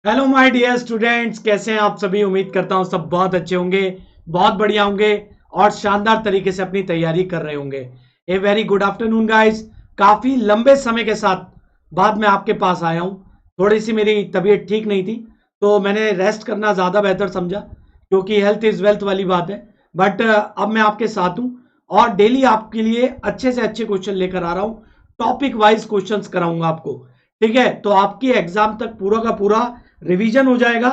Hello my dear students, कैसे हैं आप सभी। उम्मीद करता हूं सब बहुत अच्छे होंगे, बहुत बढ़िया होंगे और शानदार तरीके से अपनी तैयारी कर रहे होंगे। ए वेरी गुड आफ्टरनून गाइस। काफी लंबे समय के साथ बाद में आपके पास आया हूं। थोड़ी सी मेरी तबीयत ठीक नहीं थी तो मैंने रेस्ट करना ज्यादा बेहतर समझा, क्योंकि हेल्थ इज वेल्थ वाली बात है। बट अब मैं आपके साथ हूं और डेली आपके लिए अच्छे से अच्छे क्वेश्चन लेकर आ रहा हूं। टॉपिक वाइज क्वेश्चंस कराऊंगा आपको, ठीक है। तो आपकी एग्जाम तक पूरा का पूरा रिवीजन हो जाएगा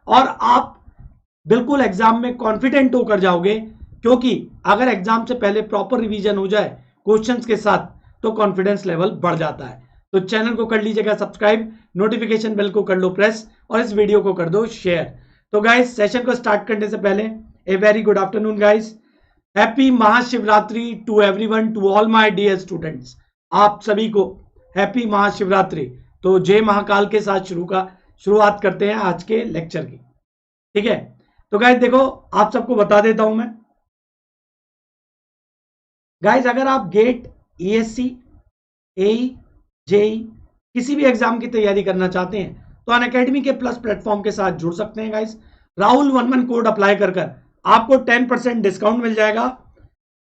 और आप बिल्कुल एग्जाम में कॉन्फिडेंट होकर जाओगे, क्योंकि अगर एग्जाम से पहले प्रॉपर रिवीजन हो जाए क्वेश्चंस के साथ तो कॉन्फिडेंस लेवल बढ़ जाता है। तो चैनल को कर लीजिएगा सब्सक्राइब, नोटिफिकेशन बेल को कर लो प्रेस और इस वीडियो को कर दो शेयर। तो गाइस, सेशन को स्टार्ट करने से पहले a very good afternoon guys. Happy Mahashivratri to everyone, to all my dear students. आप सभी को हैप्पी महाशिवरात्रि। तो जय महाकाल के साथ शुरुआत करते हैं आज के लेक्चर की, ठीक है। तो गाइस देखो, आप सबको बता देता हूं मैं। गाइस, अगर आप गेट, ईएससी, एई, जेई किसी भी एग्जाम की तैयारी करना चाहते हैं तो अनअकैडमी के प्लस प्लेटफॉर्म के साथ जुड़ सकते हैं गाइस। राहुल 11 कोड अप्लाई कर आपको 10% डिस्काउंट मिल जाएगा।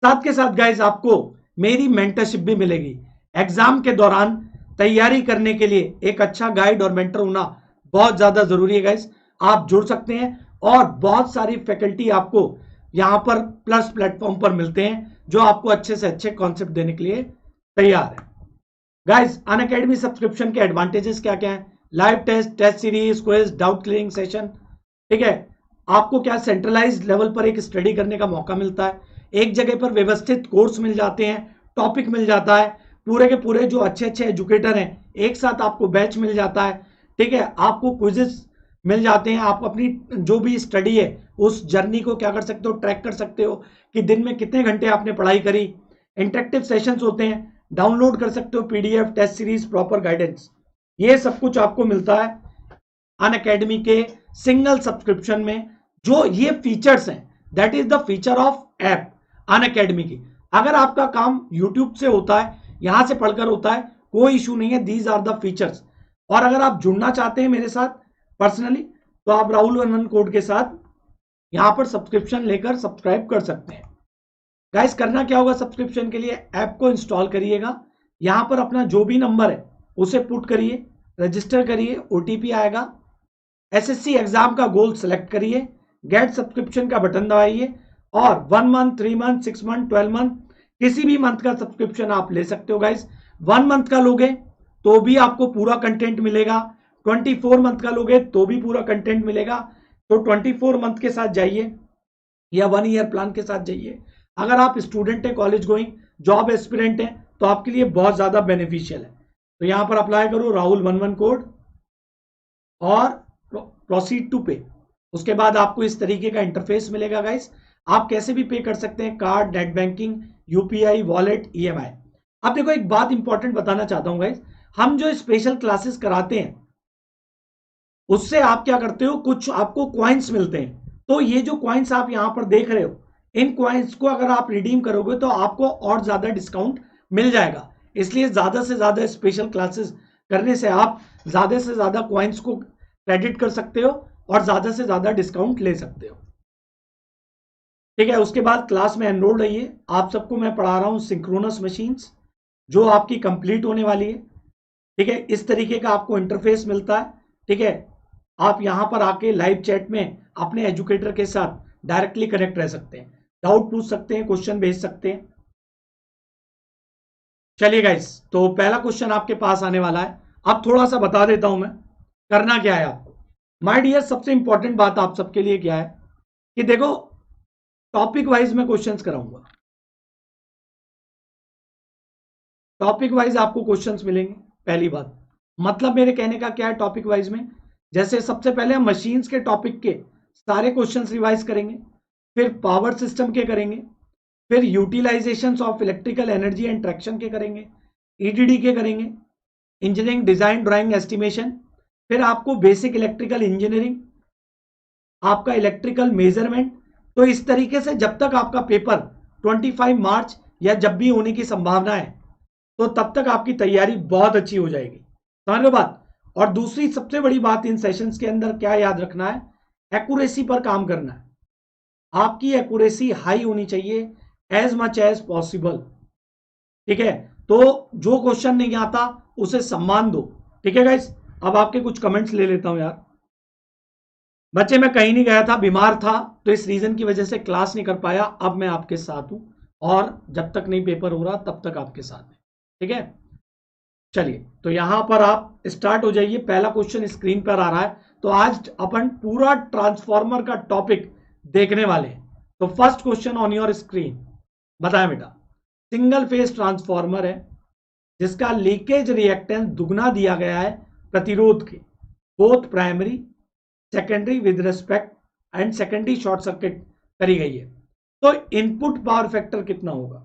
साथ के साथ गाइस आपको मेरी मेंटरशिप भी मिलेगी। एग्जाम के दौरान तैयारी करने के लिए एक अच्छा गाइड और मेंटर होना बहुत ज्यादा जरूरी है गाइस। आप जुड़ सकते हैं और बहुत सारी फैकल्टी आपको यहां पर प्लस प्लेटफॉर्म पर मिलते हैं जो आपको अच्छे से अच्छे कॉन्सेप्ट देने के लिए तैयार है। गाइस, अनअकैडमी सब्सक्रिप्शन के एडवांटेजेस क्या क्या है? Live test, test series, quiz, doubt clearing session, ठीक है। आपको क्या सेंट्रलाइज लेवल पर एक स्टडी करने का मौका मिलता है, एक जगह पर व्यवस्थित कोर्स मिल जाते हैं, टॉपिक मिल जाता है, पूरे के पूरे जो अच्छे अच्छे एजुकेटर हैं एक साथ आपको बैच मिल जाता है, ठीक है। आपको क्विजेस मिल जाते हैं, आप अपनी जो भी स्टडी है उस जर्नी को क्या कर सकते हो, ट्रैक कर सकते हो कि दिन में कितने घंटे आपने पढ़ाई करी। इंटरेक्टिव सेशंस होते हैं, डाउनलोड कर सकते हो PDF, test series, proper guidance. ये सब कुछ आपको मिलता है अनअकैडमी के सिंगल सब्सक्रिप्शन में। जो ये फीचर्स हैं, that is the feature of app Unacademy की। अगर आपका काम यूट्यूब से होता है, यहां से पढ़कर होता है, कोई इशू नहीं है, दीज आर द फीचर्स। और अगर आप जुड़ना चाहते हैं मेरे साथ पर्सनली तो आप राहुल 11 कोड के साथ यहां पर सब्सक्रिप्शन लेकर सब्सक्राइब कर सकते हैं। गाइस, करना क्या होगा सब्सक्रिप्शन के लिए? ऐप को इंस्टॉल करिएगा, यहां पर अपना जो भी नंबर है उसे पुट करिए, रजिस्टर करिए, ओटीपी आएगा, एसएससी एग्जाम का गोल सेलेक्ट करिए, गेट सब्सक्रिप्शन का बटन दबाइए और 1 मंथ, 3 मंथ, 6 मंथ, 12 मंथ किसी भी मंथ का सब्सक्रिप्शन आप ले सकते हो गाइस। 1 मंथ का लोगे तो भी आपको पूरा कंटेंट मिलेगा, 24 मंथ का लोगे तो भी पूरा कंटेंट मिलेगा। तो 24 मंथ के साथ जाइए या 1 ईयर प्लान के साथ जाइए। अगर आप स्टूडेंट है, कॉलेज गोइंग, जॉब एस्पिरेंट है तो आपके लिए बहुत ज्यादा बेनिफिशियल है। तो यहां पर अप्लाई करो राहुल 11 कोड और प्रोसीड टू पे। उसके बाद आपको इस तरीके का इंटरफेस मिलेगा गाइस। आप कैसे भी पे कर सकते हैं, card, net banking, UPI, wallet, EMI. अब देखो, एक बात इंपॉर्टेंट बताना चाहता हूं गाइस, हम जो स्पेशल क्लासेस कराते हैं उससे आप क्या करते हो, कुछ आपको क्वाइंस मिलते हैं। तो ये जो क्वाइंस आप यहां पर देख रहे हो, इन क्वाइंस को अगर आप रिडीम करोगे तो आपको और ज्यादा डिस्काउंट मिल जाएगा। इसलिए ज्यादा से ज्यादा स्पेशल क्लासेस करने से आप ज्यादा से ज्यादा क्वाइंस को क्रेडिट कर सकते हो और ज्यादा से ज्यादा डिस्काउंट ले सकते हो, ठीक है। उसके बाद क्लास में एनरोल रहिए। आप सबको मैं पढ़ा रहा हूं सिंक्रोनस मशीन्स, जो आपकी कंप्लीट होने वाली है, ठीक है। इस तरीके का आपको इंटरफेस मिलता है, ठीक है। आप यहां पर आके लाइव चैट में अपने एजुकेटर के साथ डायरेक्टली कनेक्ट रह सकते हैं, डाउट पूछ सकते हैं, क्वेश्चन भेज सकते हैं। चलिए गाइस, तो पहला क्वेश्चन आपके पास आने वाला है। अब थोड़ा सा बता देता हूं मैं करना क्या है आपको। माय डियर, सबसे इंपॉर्टेंट बात आप सबके लिए क्या है कि देखो, टॉपिक वाइज मैं क्वेश्चंस कराऊंगा। टॉपिक वाइज आपको क्वेश्चंस मिलेंगे। पहली बात, मतलब मेरे कहने का क्या है टॉपिक वाइज में, जैसे सबसे पहले हम मशीन्स के टॉपिक के सारे क्वेश्चंस रिवाइज करेंगे, फिर पावर सिस्टम के करेंगे, फिर utilization of electrical energy and traction के करेंगे, ईडीडी के करेंगे, इंजीनियरिंग डिजाइन ड्राइंग एस्टिमेशन, फिर आपको बेसिक इलेक्ट्रिकल इंजीनियरिंग, आपका इलेक्ट्रिकल मेजरमेंट। तो इस तरीके से जब तक आपका पेपर 25 मार्च या जब भी होने की संभावना है तो तब तक आपकी तैयारी बहुत अच्छी हो जाएगी, समझ लो बात। और दूसरी सबसे बड़ी बात इन सेशंस के अंदर क्या याद रखना है, एक्यूरेसी पर काम करना है। आपकी एक्यूरेसी हाई होनी चाहिए, एज मच एज पॉसिबल, ठीक है। तो जो क्वेश्चन नहीं आता उसे सम्मान दो, ठीक है गाइस। अब आपके कुछ कमेंट्स ले लेता हूं यार। बच्चे मैं कहीं नहीं गया था, बीमार था, तो इस रीजन की वजह से क्लास नहीं कर पाया। अब मैं आपके साथ हूं और जब तक नहीं पेपर हो रहा तब तक आपके साथ है, ठीक है। चलिए, तो यहां पर आप स्टार्ट हो जाइए। पहला क्वेश्चन स्क्रीन पर आ रहा है। तो आज अपन पूरा ट्रांसफॉर्मर का टॉपिक देखने वाले हैं। तो first question on your screen, बताएं बेटा। सिंगल फेज ट्रांसफॉर्मर है जिसका लीकेज रिएक्टेंस दुगना दिया गया है प्रतिरोध के, both primary secondary with respect and secondary short circuit करी गई है। तो इनपुट पावर फैक्टर कितना होगा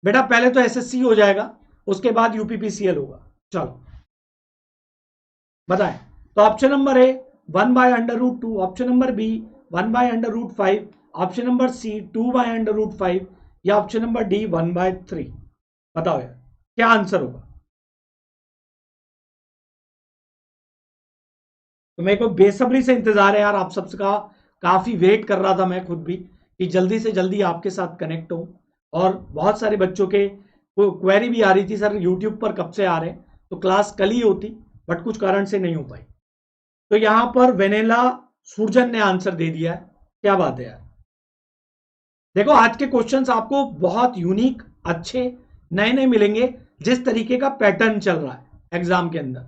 बेटा? पहले तो एसएससी हो जाएगा, उसके बाद यूपीपीसीएल होगा। चलो बताएं। तो option number A 1/√2, option number B 1/√5, option number C 2/√5 या ऑप्शन नंबर डी 1/3। बताओ यार क्या आंसर होगा। तो मेरे को बेसब्री से इंतजार है यार आप सबका, काफी वेट कर रहा था मैं खुद भी कि जल्दी से जल्दी आपके साथ कनेक्ट हो। और बहुत सारे बच्चों के क्वेरी भी आ रही थी, सर यूट्यूब पर कब से आ रहे हैं, तो क्लास कल ही होती बट कुछ कारण से नहीं हो पाई। तो यहां पर वेनेला सूरजन ने आंसर दे दिया है, क्या बात है यार। देखो आज के क्वेश्चंस आपको बहुत यूनिक, अच्छे, नए नए मिलेंगे, जिस तरीके का पैटर्न चल रहा है एग्जाम के अंदर।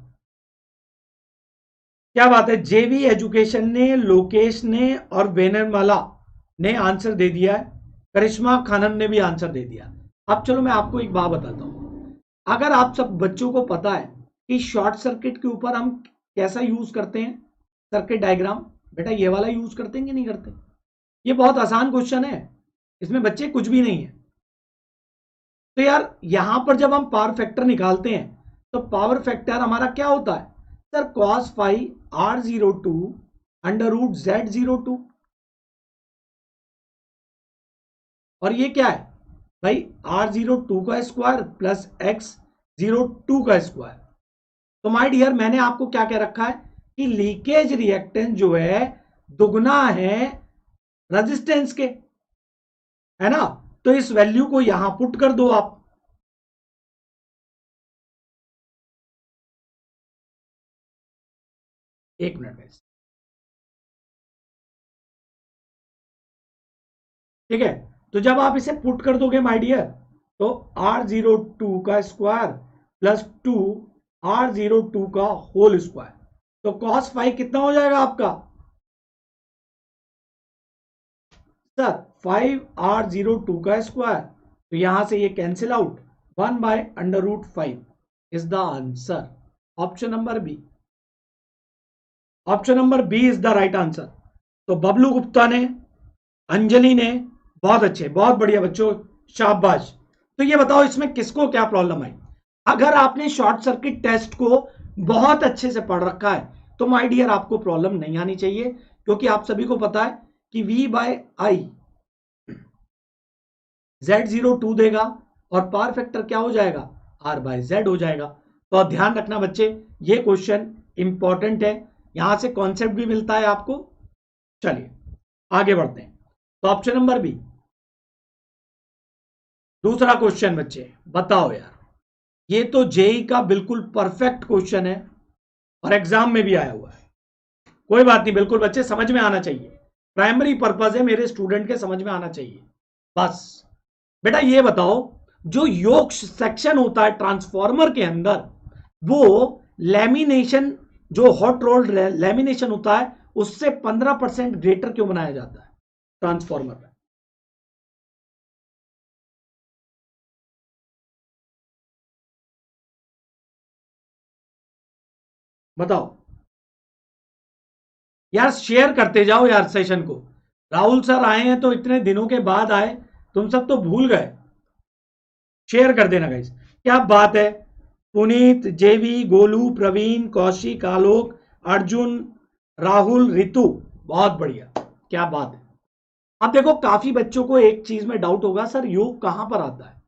क्या बात है, जेवी एजुकेशन ने, लोकेश ने और वेनरमाला ने आंसर दे दिया है, करिश्मा खानम ने भी आंसर दे दिया। अब चलो मैं आपको एक बात बताता हूं। अगर आप सब बच्चों को पता है कि शॉर्ट सर्किट के ऊपर हम कैसा यूज करते हैं सर्किट डायग्राम, बेटा ये वाला यूज करते हैं कि नहीं करते? ये बहुत आसान क्वेश्चन है, इसमें बच्चे कुछ भी नहीं है। तो यार यहां पर जब हम पावर फैक्टर निकालते हैं तो पावर फैक्टर हमारा क्या होता है sir? cos five R02 √Z02। और ये क्या है भाई? R02 का स्क्वायर प्लस X02 का स्क्वायर। तो माय डियर मैंने आपको क्या कह रखा है कि लीकेज रिएक्टेंस जो है दुगना है रेजिस्टेंस के, है ना। तो इस वैल्यू को यहां पुट कर दो आप। एक मिनट में, ठीक है। तो जब आप इसे पुट कर दोगे माय डियर, तो R02 का स्क्वायर प्लस 2 R02 का होल स्क्वायर, तो cos फाइव कितना हो जाएगा आपका सर? 5R02 का स्क्वायर, तो यहां से ये cancel out, 1/√5 is the answer. Option number B, option number B is the right answer. तो बबलू गुप्ता ने, अंजलि ने, बहुत अच्छे, बहुत बढ़िया बच्चों, शाबाश। तो ये बताओ इसमें किसको क्या प्रॉब्लम आई? अगर आपने शॉर्ट सर्किट टेस्ट को बहुत अच्छे से पढ़ रखा है तो माय डियर आपको प्रॉब्लम नहीं आनी चाहिए, क्योंकि आप सभी को पता है कि V/I Z02 देगा और पावर फैक्टर क्या हो जाएगा? R/Z हो जाएगा। तो ध्यान रखना बच्चे, ये क्वेश्चन इंपॉर्टेंट है, यहां से कॉन्सेप्ट भी मिलता है आपको। चलिए आगे बढ़ते हैं। तो ऑप्शन नंबर बी, दूसरा क्वेश्चन बच्चे बताओ यार। ये तो जेई का बिल्कुल परफेक्ट क्वेश्चन है और एग्जाम में भी आया हुआ है। कोई बात नहीं, बिल्कुल बच्चे समझ में आना चाहिए, प्राइमरी पर्पज है, मेरे स्टूडेंट के समझ में आना चाहिए बस। बेटा ये बताओ, जो योक सेक्शन होता है ट्रांसफॉर्मर के अंदर, वो लैमिनेशन, जो हॉट रोल्ड लैमिनेशन होता है, उससे 15% ग्रेटर क्यों बनाया जाता है ट्रांसफॉर्मर में? बताओ यार, शेयर करते जाओ यार सेशन को। राहुल सर आए हैं तो इतने दिनों के बाद आए, तुम सब तो भूल गए। शेयर कर देना गाइस, क्या बात है। पुनीत, जेवी, गोलू, प्रवीण, कौशिक, आलोक, अर्जुन, राहुल, रितु, बहुत बढ़िया, क्या बात है। अब देखो काफी बच्चों को एक चीज में डाउट होगा, सर योग कहां पर आता है?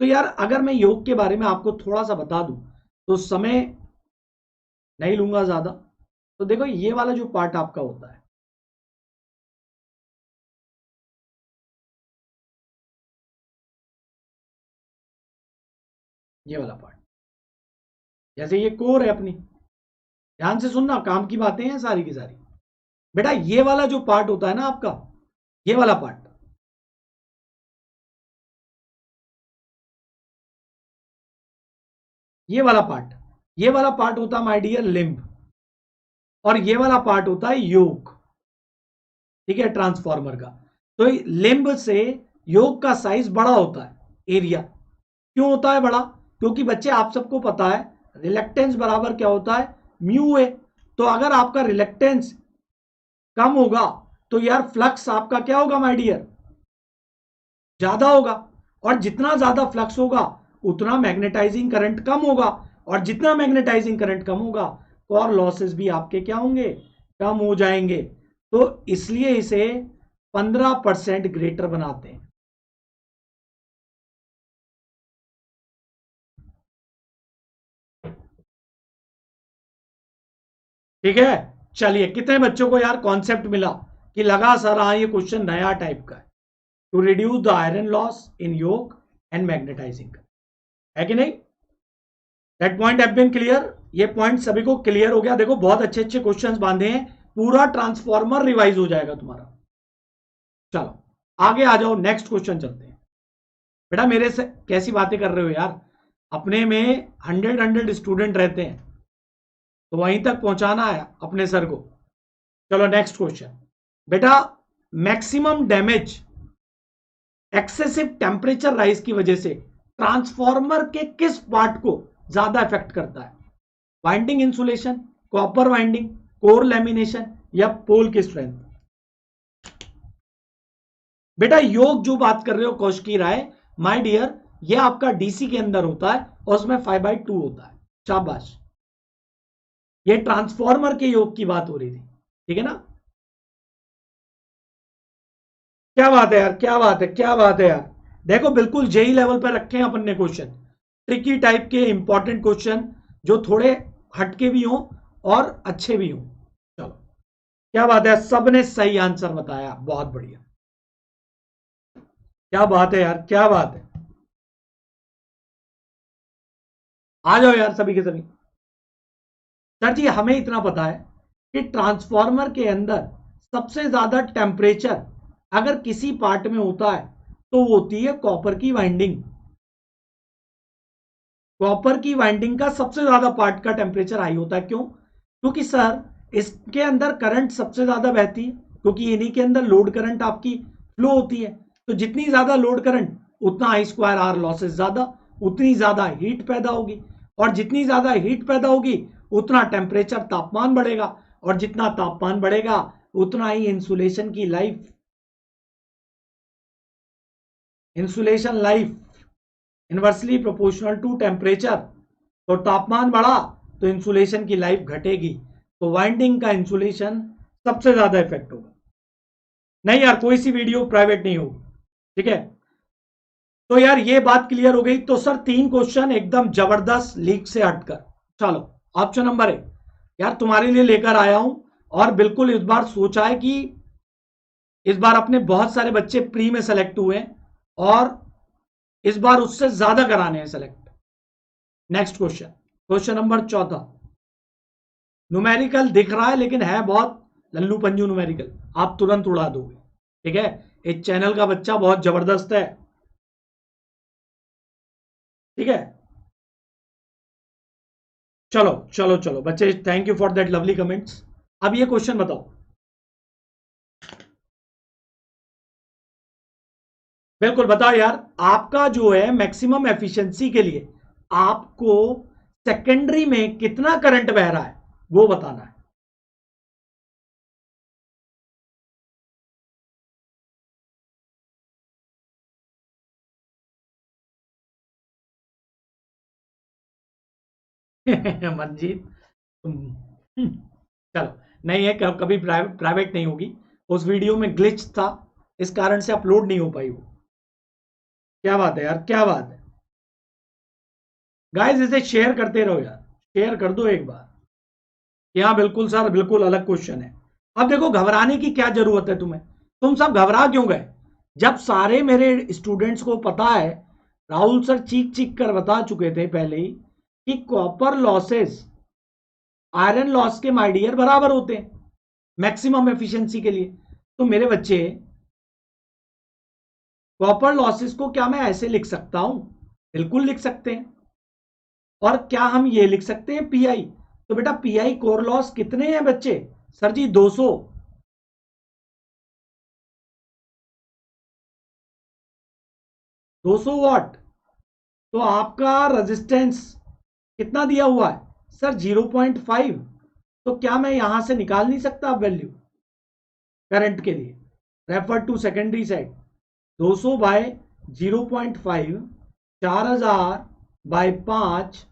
तो यार अगर मैं योग के बारे में आपको थोड़ा सा बता दूं, तो समय नहीं लूंगा ज्यादा। तो देखो ये वाला जो पार्ट आपका होता है, ये वाला पार्ट, जैसे ये कोर है अपनी, ध्यान से सुनना, काम की बातें हैं सारी की सारी। बेटा ये वाला जो पार्ट होता है ना आपका, ये वाला पार्ट, ये वाला पार्ट, ये वाला पार्ट होता है माय डियर लिम्ब, और ये वाला पार्ट होता है योग। ठीक है, ट्रांसफॉर्मर का। तो लिम्ब से योग का साइज बड़ा होता है, एरिया। क्यों होता है बड़ा? क्योंकि बच्चे आप सबको पता है रिलेक्टेंस बराबर क्या होता है, म्यू ए। तो अगर आपका रिलेक्टेंस कम होगा तो यार फ्लक्स आपका क्या होगा माय डियर, ज्यादा होगा। और जितना ज्यादा फ्लक्स होगा उतना मैग्नेटाइजिंग करंट कम होगा, और जितना मैग्नेटाइजिंग करंट कम होगा कोर लॉसेस भी आपके क्या होंगे, कम हो जाएंगे। तो इसलिए इसे 15% ग्रेटर बनाते हैं। ठीक है, चलिए कितने बच्चों को यार कॉन्सेप्ट मिला कि लगा सर हाँ ये क्वेश्चन नया टाइप का है, to reduce the iron loss in yoke and magnetizing, है कि नहीं? That point have been clear. ये पॉइंट सभी को क्लियर हो गया। देखो बहुत अच्छे अच्छे क्वेश्चंस बांधे हैं, पूरा ट्रांसफॉर्मर रिवाइज हो जाएगा तुम्हारा। चलो आगे आ जाओ, नेक्स्ट क्वेश्चन चलते हैं। बेटा मेरे से कैसी बातें कर रहे हो यार, अपने में 100 स्टूडेंट रहते हैं, तो वहीं तक पहुंचाना है अपने सर को। चलो नेक्स्ट क्वेश्चन। बेटा maximum damage excessive temperature rise की वजह से ट्रांसफॉर्मर के किस पार्ट को ज्यादा इफेक्ट करता है? Winding insulation, copper winding, core lamination, या पोल की स्ट्रेंथ? बेटा योग जो बात कर रहे हो कौशिकी राय, माय डियर, ये आपका डीसी के अंदर होता है और उसमें 5/2 होता है। शाबाश, ये ट्रांसफॉर्मर के योग की बात हो रही थी, ठीक है ना? क्या बात है यार, क्या बात है, क्या बात है यार। देखो बिल्कुल जेई लेवल पर रखे हैं अपन ने क्वेश्चन, ट्रिकी टाइप के इंपॉर्टेंट क्वेश्चन, जो थोड़े हटके भी हों और अच्छे भी हों। चलो क्या बात है, सबने सही आंसर बताया, बहुत बढ़िया। क्या बात है यार, क्या बात है। आ जाओ यार सभी के सभी। सर जी हमें इतना पता है कि ट्रांसफॉर्मर के अंदर सबसे ज्यादा टेम्परेचर अगर किसी पार्ट में होता है तो वो होती है कॉपर की वाइंडिंग। कॉपर की वाइंडिंग का सबसे ज्यादा पार्ट का टेम्परेचर हाई होता है। क्यों? क्योंकि सर इसके अंदर करंट सबसे ज्यादा बहती है, क्योंकि इन्हीं के अंदर लोड करंट आपकी फ्लो होती है। तो जितनी ज्यादा लोड करंट उतना आई स्क्वायर आर लॉसेस ज्यादा, उतनी ज्यादा हीट पैदा होगी, और जितनी ज्यादा हीट पैदा होगी उतना टेम्परेचर तापमान बढ़ेगा, और जितना तापमान बढ़ेगा उतना ही insulation life inversely proportional to temperature. तो तापमान बढ़ा तो इंसुलेशन की लाइफ घटेगी, तो वाइंडिंग का इंसुलेशन सबसे ज्यादा इफेक्ट होगा। नहीं यार कोई सी वीडियो प्राइवेट नहीं होगी, ठीक है? तो यार ये बात क्लियर हो गई। तो सर 3 क्वेश्चन एकदम जबरदस्त लीक से हटकर। चलो ऑप्शन नंबर 1 यार तुम्हारे लिए लेकर आया हूं, और बिल्कुल इस बार सोचा है कि इस बार अपने बहुत सारे बच्चे प्री में सेलेक्ट हुए हैं, और इस बार उससे ज्यादा कराने हैं select. Next question, question number 14। Numerical दिख रहा है लेकिन है बहुत लल्लू पंजू न्यूमेरिकल, आप तुरंत उड़ा दोगे। ठीक है, इस चैनल का बच्चा बहुत जबरदस्त है, ठीक है? चलो चलो चलो बच्चे, thank you for that lovely comments. अब ये क्वेश्चन बताओ, बिल्कुल बताओ यार, आपका जो है मैक्सिमम एफिशिएंसी के लिए आपको सेकेंडरी में कितना करंट बह रहा है वो बताना है। मंजीत चलो, नहीं है कभी प्राइवेट नहीं होगी, उस वीडियो में ग्लिच था, इस कारण से अपलोड नहीं हो पाई वो। क्या बात है यार, क्या बात है। गाइस इसे शेयर करते रहो यार, शेयर कर दो एक बार। यहाँ बिल्कुल सर, बिल्कुल अलग क्वेश्चन है। अब देखो, घबराने की क्या जरूरत है तुम्हें, तुम सब घबरा क्यों गए? जब सारे मेरे स्टूडेंट्स को पता है, राहुल सर चीख चीख कर बता चुके थे पहले ही कि कॉपर लॉसेस आयरन लॉस के माय डियर बराबर होते हैं मैक्सिमम एफिशिएंसी के लिए। तो मेरे बच्चे, कॉपर लॉसेस को क्या मैं ऐसे लिख सकता हूं? बिल्कुल लिख सकते हैं। और क्या हम ये लिख सकते हैं पीआई? तो बेटा पीआई कोर लॉस कितने हैं बच्चे? सर जी 200। 200 वाट। तो आपका रेजिस्टेंस कितना दिया हुआ है? सर 0.5। तो क्या मैं यहां से निकाल नहीं सकता वैल्यू करंट के लिए? Refer to secondary side. 200 by 0.5, 4000 by 5,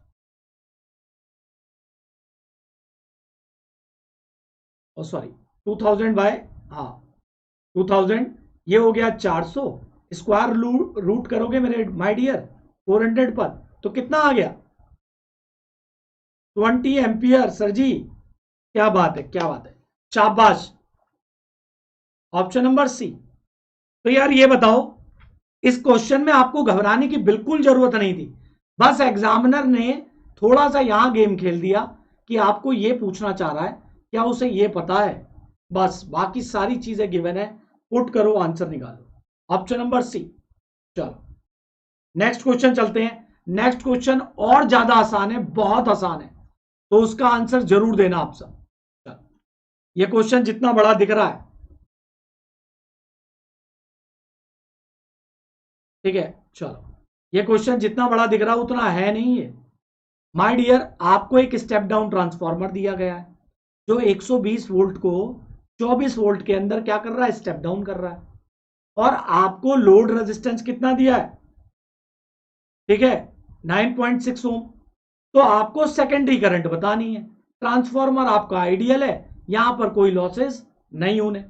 sorry 2000 by, हाँ 2000, ये हो गया 400। स्क्वायर रूट करोगे मेरे माय डियर 400 पर, तो कितना आ गया? 20 एम्पियर। सर जी क्या बात है, क्या बात है, शाबाश। Option number C. तो यार ये बताओ, इस क्वेश्चन में आपको घबराने की बिल्कुल जरूरत नहीं थी। बस एग्जामिनर ने थोड़ा सा यहां गेम खेल दिया कि आपको यह पूछना चाह रहा है क्या उसे यह पता है, बस बाकी सारी चीजें गिवन है। पुट करो, आंसर निकालो। Option number C. चलो नेक्स्ट क्वेश्चन चलते हैं। नेक्स्ट क्वेश्चन और ज्यादा आसान है, बहुत आसान है, तो उसका आंसर जरूर देना आप सब। चलो, ये क्वेश्चन जितना बड़ा दिख रहा है, ठीक है, चलो ये क्वेश्चन जितना बड़ा दिख रहा है उतना है नहीं है। माय डियर, आपको एक स्टेप डाउन ट्रांसफार्मर दिया गया है जो 120 वोल्ट को 24 वोल्ट के अंदर क्या कर रहा है? स्टेप डाउन कर रहा है। और आपको लोड रेजिस्टेंस कितना दिया है? ठीक है, 9.6 ओम। तो आपको सेकेंडरी करंट बतानी है। ट्रांसफार्मर आपका आइडियल है, यहां पर कोई लॉसेस नहीं होने।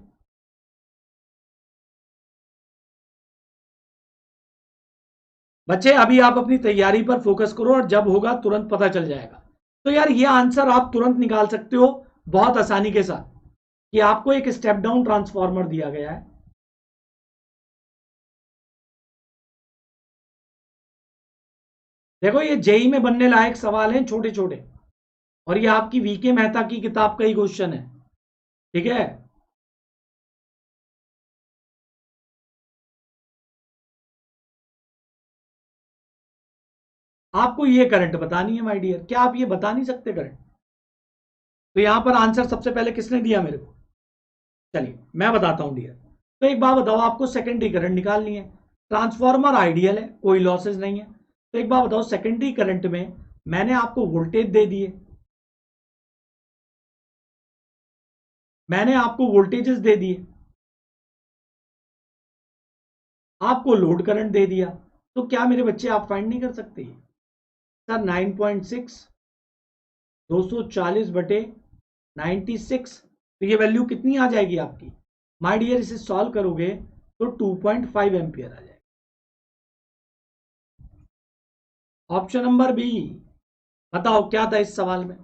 बच्चे अभी आप अपनी तैयारी पर फोकस करो और जब होगा तुरंत पता चल जाएगा। तो यार ये आंसर आप तुरंत निकाल सकते हो बहुत आसानी के साथ कि आपको एक स्टेप डाउन ट्रांसफार्मर दिया गया है। देखो ये जेई में बनने लायक सवाल हैं छोटे छोटे, और ये आपकी वीके मेहता की किताब का ही क्वेश्चन है। ठीक है, आपको ये करंट बतानी है माय डियर, क्या आप ये बता नहीं सकते करंट? तो यहां पर आंसर सबसे पहले किसने दिया मेरे को? चलिए मैं बताता हूं डियर। तो एक बात बताओ, आपको सेकेंडरी करंट निकालनी है। ट्रांसफार्मर आइडियल है, कोई लॉसेज नहीं है। तो एक बात बताओ, सेकेंडरी करंट में मैंने आपको वोल्टेज दे दिए, मैंने आपको वोल्टेजेस दे दिए, आपको लोड करंट दे दिया। तो क्या मेरे बच्चे आप फाइंड नहीं कर सकते? सर 9.6, 240 बटे 96, तो ये वैल्यू कितनी आ जाएगी आपकी माय डियर? इसे सॉल्व करोगे तो 2.5 एम्पियर आ जाएगा। Option number B. बताओ क्या था इस सवाल में,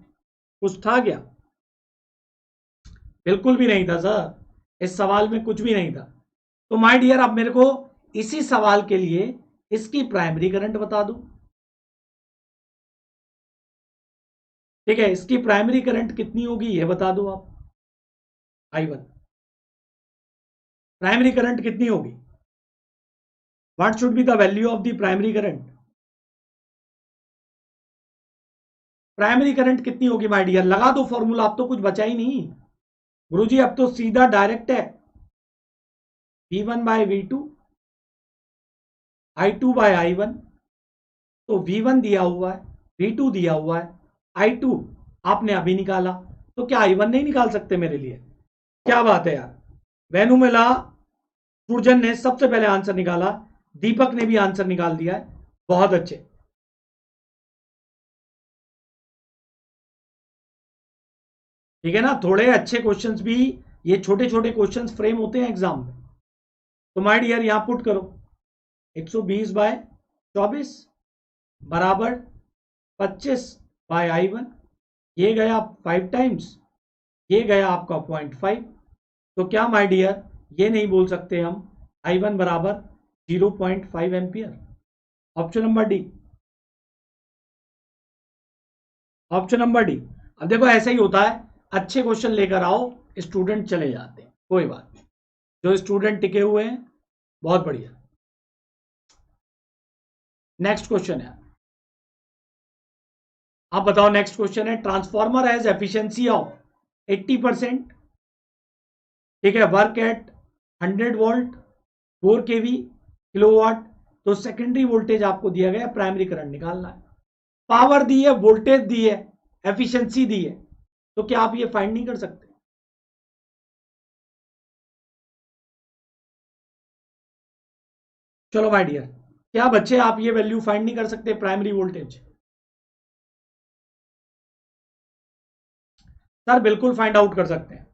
कुछ था क्या? बिल्कुल भी नहीं था सर, इस सवाल में कुछ भी नहीं था। तो माय डियर आप मेरे को इसी सवाल के लिए इसकी प्राइमरी करंट बता दो। ठीक है, इसकी प्राइमरी करंट कितनी होगी ये बता दो आप। I1 प्राइमरी करंट कितनी होगी? What should be the value of the primary current? Primary current कितनी होगी माय डियर? लगा दो फॉर्मूला, अब तो कुछ बचा ही नहीं गुरुजी, अब तो सीधा डायरेक्ट है। V1 bye V2, I2 bye I1। तो V1 दिया हुआ है, V2 दिया हुआ है, I2 आपने अभी निकाला, तो क्या I1 नहीं निकाल सकते मेरे लिए? क्या बात है यार। वेनुमेला सुरजन ने सबसे पहले आंसर निकाला, दीपक ने भी आंसर निकाल दिया है, बहुत अच्छे। ठीक है ना, थोड़े अच्छे क्वेश्चंस भी, ये छोटे छोटे क्वेश्चंस फ्रेम होते हैं एग्जाम में। तो माय डियर यहां पुट करो, 120 बाय 24 बराबर 25 बाय I1। ये गया 5 टाइम्स, ये गया आपका 0.5। तो क्या माय डियर, ये नहीं बोल सकते हम I1 बराबर 0.5 ampere. Option number D, option number D. अब देखो ऐसा ही होता है, अच्छे क्वेश्चन लेकर आओ, स्टूडेंट चले जाते हैं, कोई बात नहीं। जो स्टूडेंट टिके हुए हैं बहुत बढ़िया। नेक्स्ट क्वेश्चन है, आप बताओ। नेक्स्ट क्वेश्चन है, ट्रांसफॉर्मर हैज एफिशिएंसी ऑफ 80%, ठीक है, work at 100 volt 4 KV kilowatt. तो सेकेंडरी वोल्टेज आपको दिया गया, प्राइमरी करंट निकालना है। पावर दी है, वोल्टेज दी है, एफिशिएंसी दी है, तो क्या आप ये फाइंड नहीं कर सकते? चलो माय डियर, क्या बच्चे आप ये वैल्यू फाइंड नहीं कर सकते, प्राइमरी वोल्टेज? सर बिल्कुल फाइंड आउट कर सकते हैं।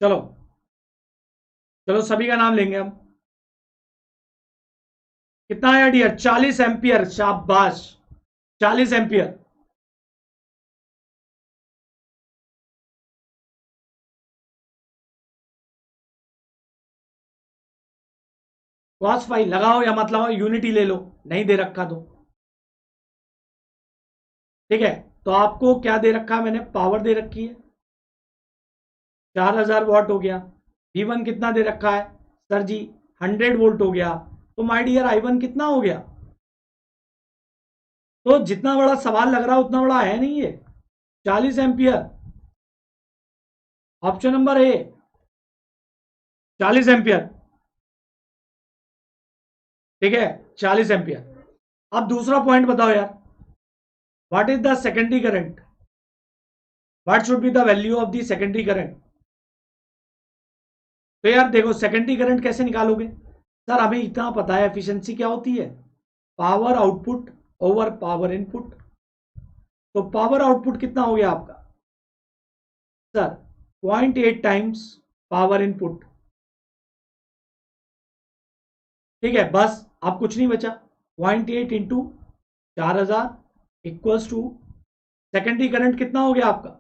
चलो, चलो सभी का नाम लेंगे हम। कितना आया डियर? 40 एम्पियर, शाबाश, 40 एम्पियर। कॉस फाइव लगाओ या मत लगाओ, यूनिटी ले लो, नहीं दे रखा तो ठीक है। तो आपको क्या दे रखा है मैंने? पावर दे रखी है, 4000 वॉट हो गया। V1 कितना दे रखा है सर जी? 100 वोल्ट हो गया। तो माय डियर I1 कितना हो गया? तो जितना बड़ा सवाल लग रहा है उतना बड़ा है नहीं ये, 40 एम्पियर। ऑप्शन नंबर ए, 40 एम्पियर, ठीक है, 40 एम्पियर। अब दूसरा पॉइंट बताओ यार, what is the secondary current? What should be the value of the secondary current? तो यार देखो, सेकेंडरी करंट कैसे निकालोगे? सर हमें इतना पता है एफिशिएंसी क्या होती है, power output over power input. तो पावर आउटपुट कितना हो गया आपका सर? 0.8 टाइम्स पावर इनपुट, ठीक है, बस अब कुछ नहीं बचा। 0.8 into 4000 equals to secondary current कितना हो गया आपका,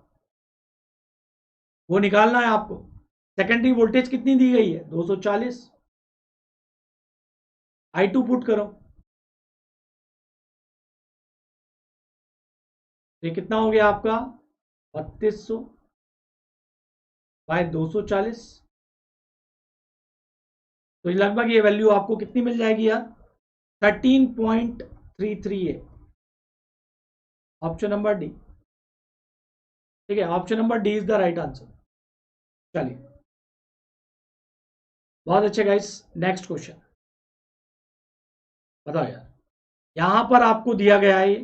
वो निकालना है आपको। सेकेंडरी वोल्टेज कितनी दी गई है? 240। I2 पुट करो, ये कितना हो गया आपका? 3200 बाय 240। तो लगभग ये वैल्यू आपको कितनी मिल जाएगी यार? 13.33 ऑप्शन नंबर डी, ठीक है, option number D is the right answer. चलिए, बहुत अच्छे गाइस। नेक्स्ट क्वेश्चन बताओ यार, यहां पर आपको दिया गया है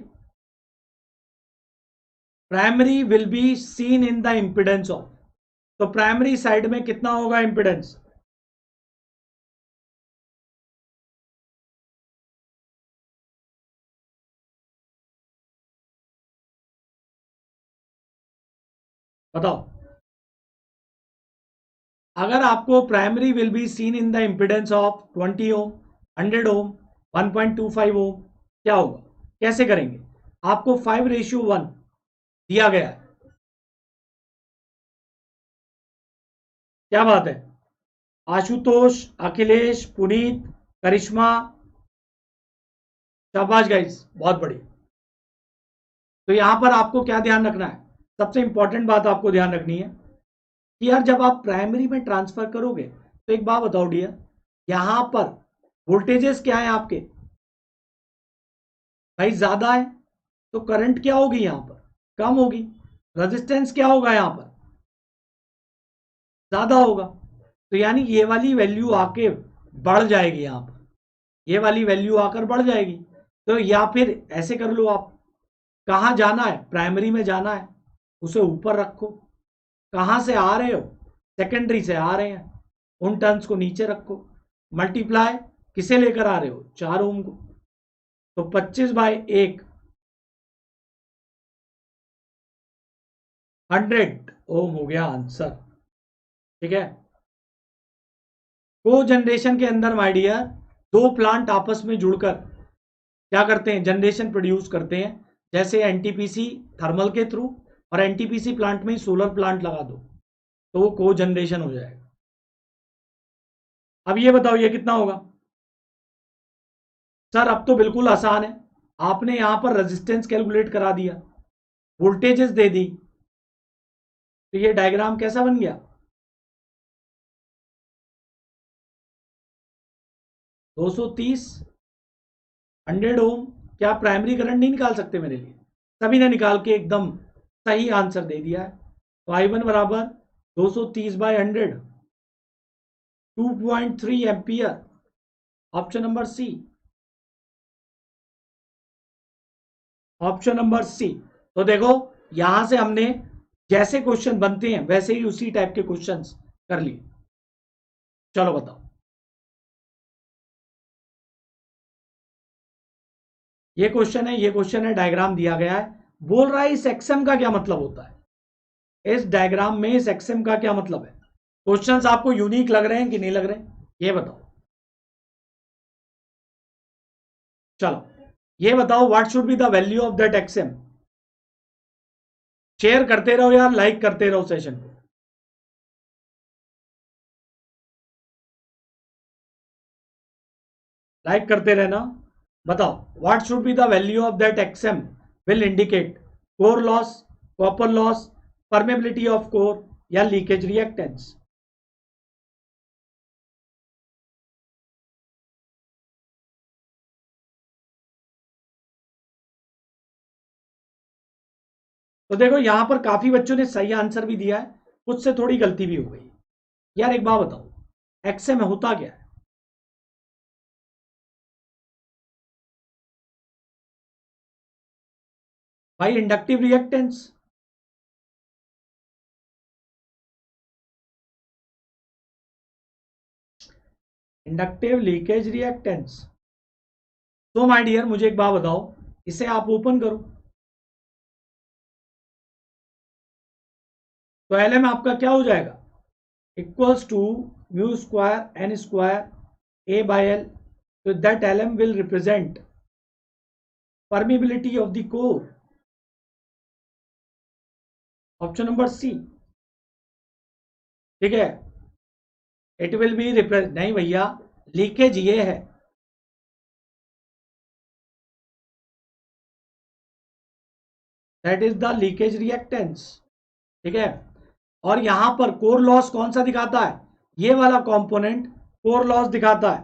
primary will be seen in the impedance of. तो प्राइमरी साइड में कितना होगा इंपिडेंस? बताओ। अगर आपको primary will be seen in the impedance of 20 ओम, 100 ओम, 1.25 ओम, क्या होगा? कैसे करेंगे? आपको 5:1 दिया गया है, क्या बात है, आशुतोष, अखिलेश, पुनीत, करिश्मा, शाबाश गाइस, बहुत बढ़िया। तो यहां पर आपको क्या ध्यान रखना है? सबसे इंपॉर्टेंट बात आपको ध्यान रखनी है कि यार जब आप प्राइमरी में ट्रांसफर करोगे, तो एक बात बताओ डियर, यहां पर वोल्टेजेस क्या है आपके? भाई ज्यादा है, तो करंट क्या होगी यहां पर? कम होगी। रेजिस्टेंस क्या होगा यहां पर? ज्यादा होगा। तो यानी ये वाली वैल्यू आके बढ़ जाएगी यहां पर, ये वाली वैल्यू आकर बढ़ जाएगी। तो या फिर ऐसे कर लो आप, कहां जाना है? प्राइमरी में जाना है, उसे ऊपर रखो। कहां से आ रहे हो? सेकेंडरी से आ रहे हैं, उन टर्म्स को नीचे रखो। मल्टीप्लाई किसे लेकर आ रहे हो? 4 ओम को। तो 25/1 100 ओम हो गया आंसर। ठीक है, को जनरेशन के अंदर माय डियर दो प्लांट आपस में जुड़कर क्या करते हैं, जनरेशन प्रोड्यूस करते हैं। जैसे एनटीपीसी थर्मल के थ्रू, और एनटीपीसी प्लांट में ही सोलर प्लांट लगा दो तो वो को जनरेशन हो जाएगा। अब ये बताओ ये कितना होगा। सर अब तो बिल्कुल आसान है, आपने यहां पर रेजिस्टेंस कैलकुलेट करा दिया, वोल्टेजेस दे दी, तो ये डायग्राम कैसा बन गया। 230 100 ओम। क्या आप प्राइमरी करंट नहीं निकाल सकते मेरे लिए। सभी ने निकाल के एकदम सही आंसर दे दिया है। तो I1 बराबर 230/100 2.3 ampere, option number C. Option number C. तो देखो यहां से हमने जैसे क्वेश्चन बनते हैं वैसे ही उसी टाइप के क्वेश्चंस कर लिए। चलो बताओ, ये क्वेश्चन है, ये क्वेश्चन है, डायग्राम दिया गया है, बोल रहा है इस एक्सएम का क्या मतलब होता है। इस डायग्राम में इस एक्सएम का क्या मतलब है। क्वेश्चंस आपको यूनिक लग रहे हैं कि नहीं लग रहे हैं, ये बताओ। चलो ये बताओ, what should be the value of that XM. Share करते रहो यार, लाइक करते रहो सेशन को। लाइक करते रहना। बताओ, what should be the value of that XM will indicate core loss, copper loss, permeability of core या लीकेज रिएक्टेंस। तो देखो यहां पर काफी बच्चों ने सही आंसर भी दिया है, कुछ से थोड़ी गलती भी हो गई। यार एक बात बताओ, एक्सएम होता क्या है। भाई inductive reactance. Inductive leakage reactance. तो माय डियर मुझे एक बात बताओ, इसे आप ओपन करो, तो एल एम आपका क्या हो जाएगा, equals to mu square N square A by L. तो that L M will represent permeability of the core, option number C. ठीक है, इट विल बी रिप्रेजेंट, नहीं भैया, लीकेज ये है, that is the leakage reactance. ठीक है, और यहां पर कोर लॉस कौन सा दिखाता है, ये वाला कंपोनेंट कोर लॉस दिखाता है।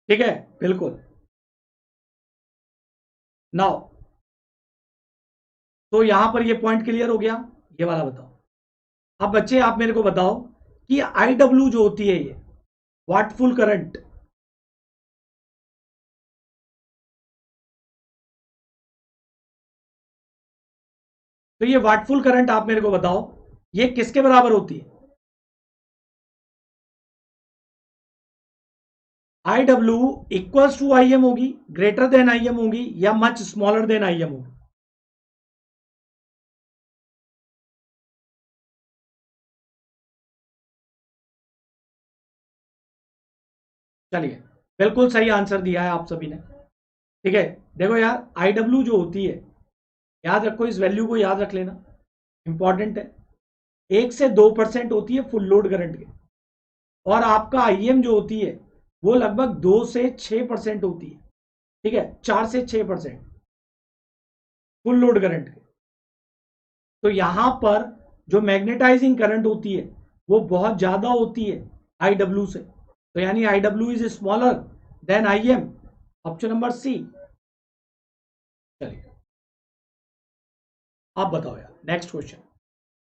ठीक है, बिल्कुल। नाउ तो यहां पर ये पॉइंट क्लियर हो गया, ये वाला बताओ। अब बच्चे आप मेरे को बताओ कि आई डब्ल्यू जो होती है ये वाटफुल करंट, तो ये वाटफुल करंट आप मेरे को बताओ ये किसके बराबर होती है। I W equals to I M होगी, ग्रेटर देन आई एम होगी, या much smaller than I M होगी। चलिए, बिल्कुल सही आंसर दिया है आप सभी ने। ठीक है, देखो यार आई डब्ल्यू जो होती है, याद रखो, इस वैल्यू को याद रख लेना, इंपॉर्टेंट है। 1 से 2% होती है फुल लोड करंट के, और आपका आईएम जो होती है वो लगभग 2 से 6% होती है। ठीक है, 4 से 6% फुल लोड करंट के। तो यहां पर जो मैग्नेटाइजिंग करंट होती है वो बहुत ज्यादा होती है आई डब्ल्यू से, तो यानी I W is smaller than I M, option number C. चलिए आप बताओ यार, next question,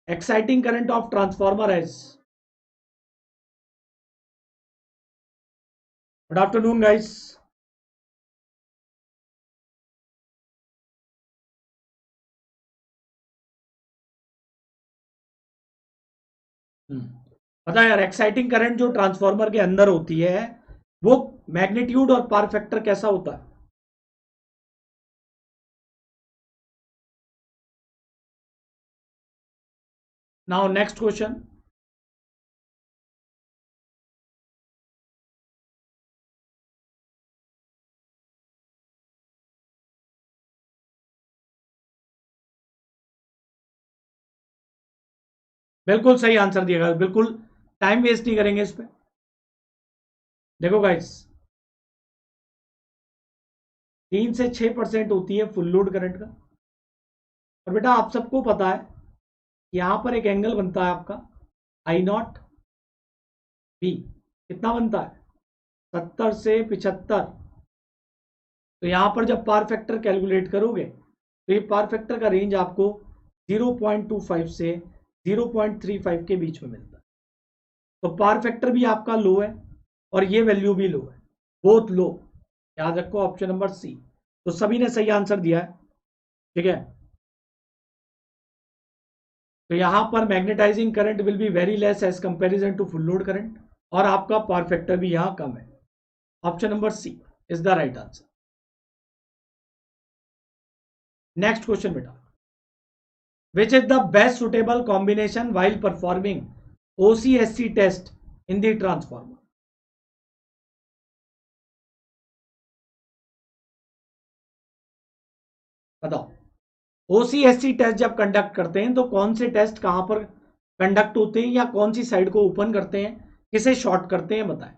exciting current of transformer as. Good afternoon guys. पता है यार, एक्साइटिंग करंट जो ट्रांसफॉर्मर के अंदर होती है वो मैग्नीट्यूड और पावर फैक्टर कैसा होता है? Now next question. बिल्कुल सही आंसर दिएगा, बिल्कुल टाइम वेस्ट नहीं करेंगे इस पे। देखो गाइस, 3 से 6% होती है फुल लोड करंट का। और बेटा आप सबको पता है यहां पर एक एंगल बनता है आपका I0B। कितना बनता है? 70 से 75। तो यहां पर जब पावर फैक्टर कैलकुलेट करोगे तो ये पावर फैक्टर का रेंज आपको 0.25 से 0.35 के बीच में मिलता है। तो पावर फैक्टर भी आपका लो है और ये वैल्यू भी लो है, बोथ लो। याद रखो ऑप्शन नंबर सी। तो सभी ने सही आंसर दिया है, ठीक है। तो यहां पर magnetising current will be very less as comparison to full load current, और आपका पावर फैक्टर भी यहां कम है। Option number C is the right answer. Next question बेटा, which is the best suitable combination while performing OCSC test in the transformer? बताओ, OCSC test जब conduct करते हैं तो कौन से टेस्ट कहां पर कंडक्ट होते हैं, या कौन सी साइड को ओपन करते हैं, किसे शॉर्ट करते हैं, बताएं।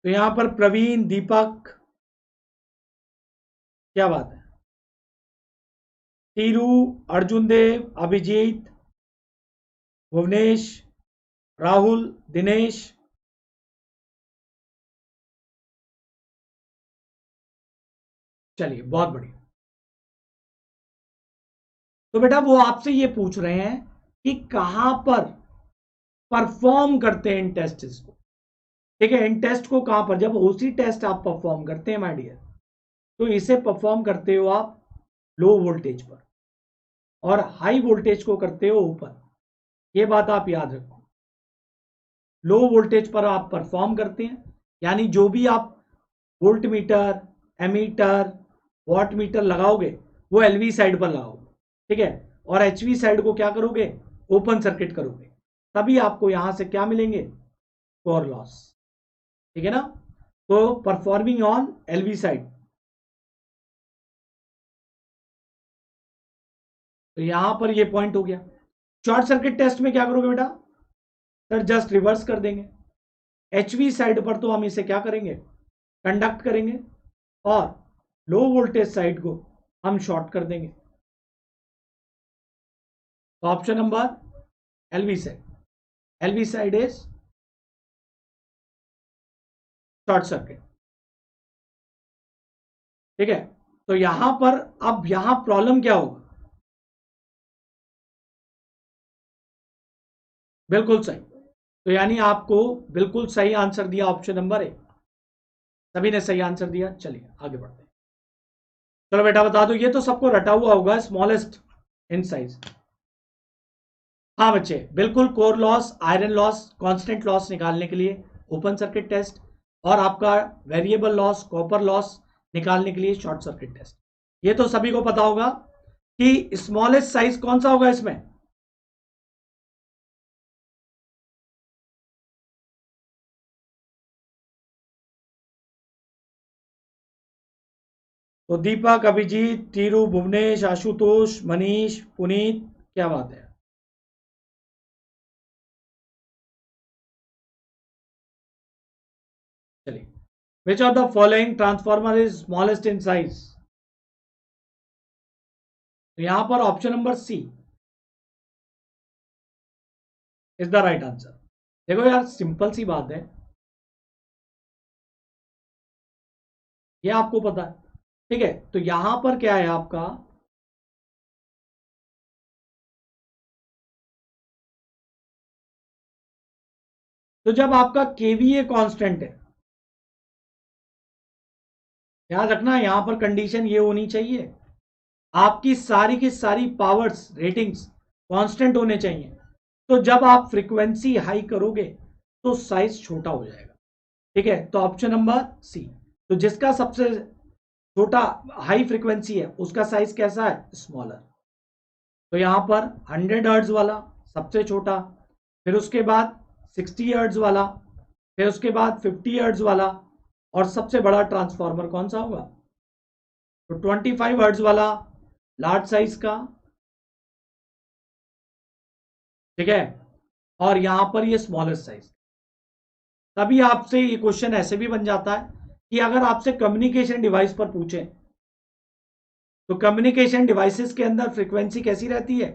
तो यहां पर प्रवीण, दीपक, क्या बात है, टीरू, अर्जुन देव, अभिजीत, भुवनेश, राहुल, दिनेश। चलिए बहुत बढ़िया। तो बेटा वो आपसे ये पूछ रहे हैं कि कहां पर परफॉर्म करते हैं इन टेस्ट को, ठीक है। इन टेस्ट को कहां पर, जब ओसी टेस्ट आप परफॉर्म करते हैं माय डियर, तो इसे परफॉर्म करते हो आप लो वोल्टेज पर, और हाई वोल्टेज को करते हो ऊपर। ये बात आप याद रखो। लो वोल्टेज पर आप परफॉर्म करते हैं, यानी जो भी आप volt meter, ammeter, watt meter लगाओगे वो एलवी साइड पर लगाओगे, ठीक है। और एचवी साइड को क्या करोगे, ओपन सर्किट करोगे, तभी आपको यहां से क्या मिलेंगे, कोर लॉस, ठीक है ना। तो परफॉर्मिंग ऑन एलवी साइड, तो यहां पर ये पॉइंट हो गया। शॉर्ट सर्किट टेस्ट में क्या करोगे बेटा, सर जस्ट रिवर्स कर देंगे। एचवी साइड पर तो हम इसे क्या करेंगे, कंडक्ट करेंगे, और लो वोल्टेज साइड को हम शॉर्ट कर देंगे। तो option number LV side, LV side is short circuit, ठीक है। तो यहां पर अब यहां प्रॉब्लम क्या होगा, बिल्कुल सही। तो यानी आपको बिल्कुल सही आंसर दिया ऑप्शन नंबर ए। सभी ने सही आंसर दिया। चलिए आगे बढ़ते हैं। चलो बेटा बता दो, ये तो सबको रटा हुआ होगा, स्मॉलेस्ट इन साइज। हाँ बच्चे, बिल्कुल core loss, iron loss, constant loss निकालने के लिए ओपन सर्किट टेस्ट, और आपका वेरिएबल लॉस, कॉपर लॉस निकालने के लिए शॉर्ट सर्किट टेस्ट। ये तो सभी को पता होगा कि स्मॉलेस्ट साइज कौन सा होगा इसमें, तो दीपक, अभिजीत, टीरू, भुवनेश, आशुतोष, मनीष, पुनीत, क्या बात है। चलिए, which of the following transformer is smallest in size? तो यहां पर option number C is the right answer. देखो यार सिंपल सी बात है, ये आपको पता है, ठीक है। तो यहां पर क्या है आपका, तो जब आपका केवीए कांस्टेंट है, याद रखना यहां पर कंडीशन ये होनी चाहिए, आपकी सारी की सारी पावर्स रेटिंग्स कांस्टेंट होने चाहिए। तो जब आप फ्रीक्वेंसी हाई करोगे तो साइज छोटा हो जाएगा। ठीक है, तो ऑप्शन नंबर सी। तो जिसका सबसे छोटा हाई फ्रीक्वेंसी है उसका साइज कैसा है, स्मॉलर। तो यहां पर 100 हर्ट्ज वाला सबसे छोटा, फिर उसके बाद 60 हर्ट्ज वाला, फिर उसके बाद 50 हर्ट्ज वाला, और सबसे बड़ा ट्रांसफार्मर कौन सा होगा, तो 25 हर्ट्ज वाला लार्ज साइज का। ठीक है, और यहां पर ये स्मॉलर साइज। तभी आपसे ये क्वेश्चन ऐसे भी बन जाता है कि अगर आपसे कम्युनिकेशन डिवाइस पर पूछे तो कम्युनिकेशन डिवाइसेस के अंदर फ्रीक्वेंसी कैसी रहती है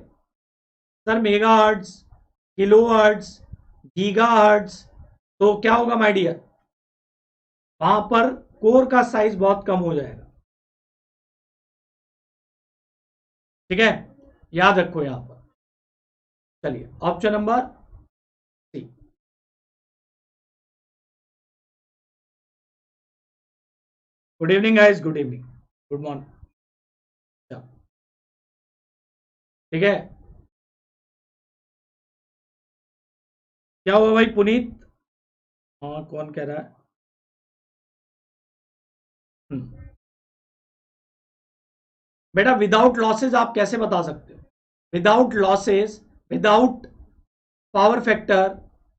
सर, मेगाहर्ट्ज, किलोहर्ट्ज, गीगाहर्ट्ज। तो क्या होगा माय डियर, वहां पर कोर का साइज बहुत कम हो जाएगा। ठीक है, याद रखो यहां पर। चलिए option number C. Good evening guys, good evening, good morning. ठीक है, क्या हुआ भाई पुनीत, हाँ कौन कह रहा है। हम्म। बेटा विदाउट लॉसेस आप कैसे बता सकते हो, without losses, without power factor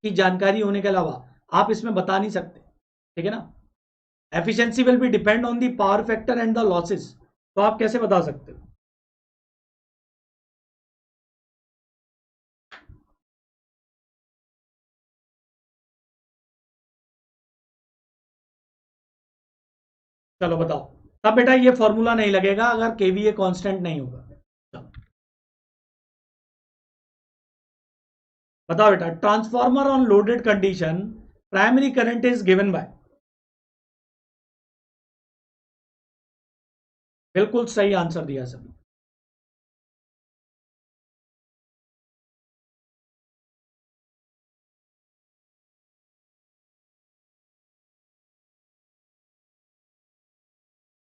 की जानकारी होने के अलावा आप इसमें बता नहीं सकते। ठीक है ना, efficiency will be depend on the power factor and the losses. तो आप कैसे बता सकते हो। चलो बताओ, तब बेटा ये फॉर्मूला नहीं लगेगा अगर केवीए कांस्टेंट नहीं होगा। चलो, बताओ बेटा, transformer on loaded condition primary current is given by. बिल्कुल सही आंसर दिया सभी।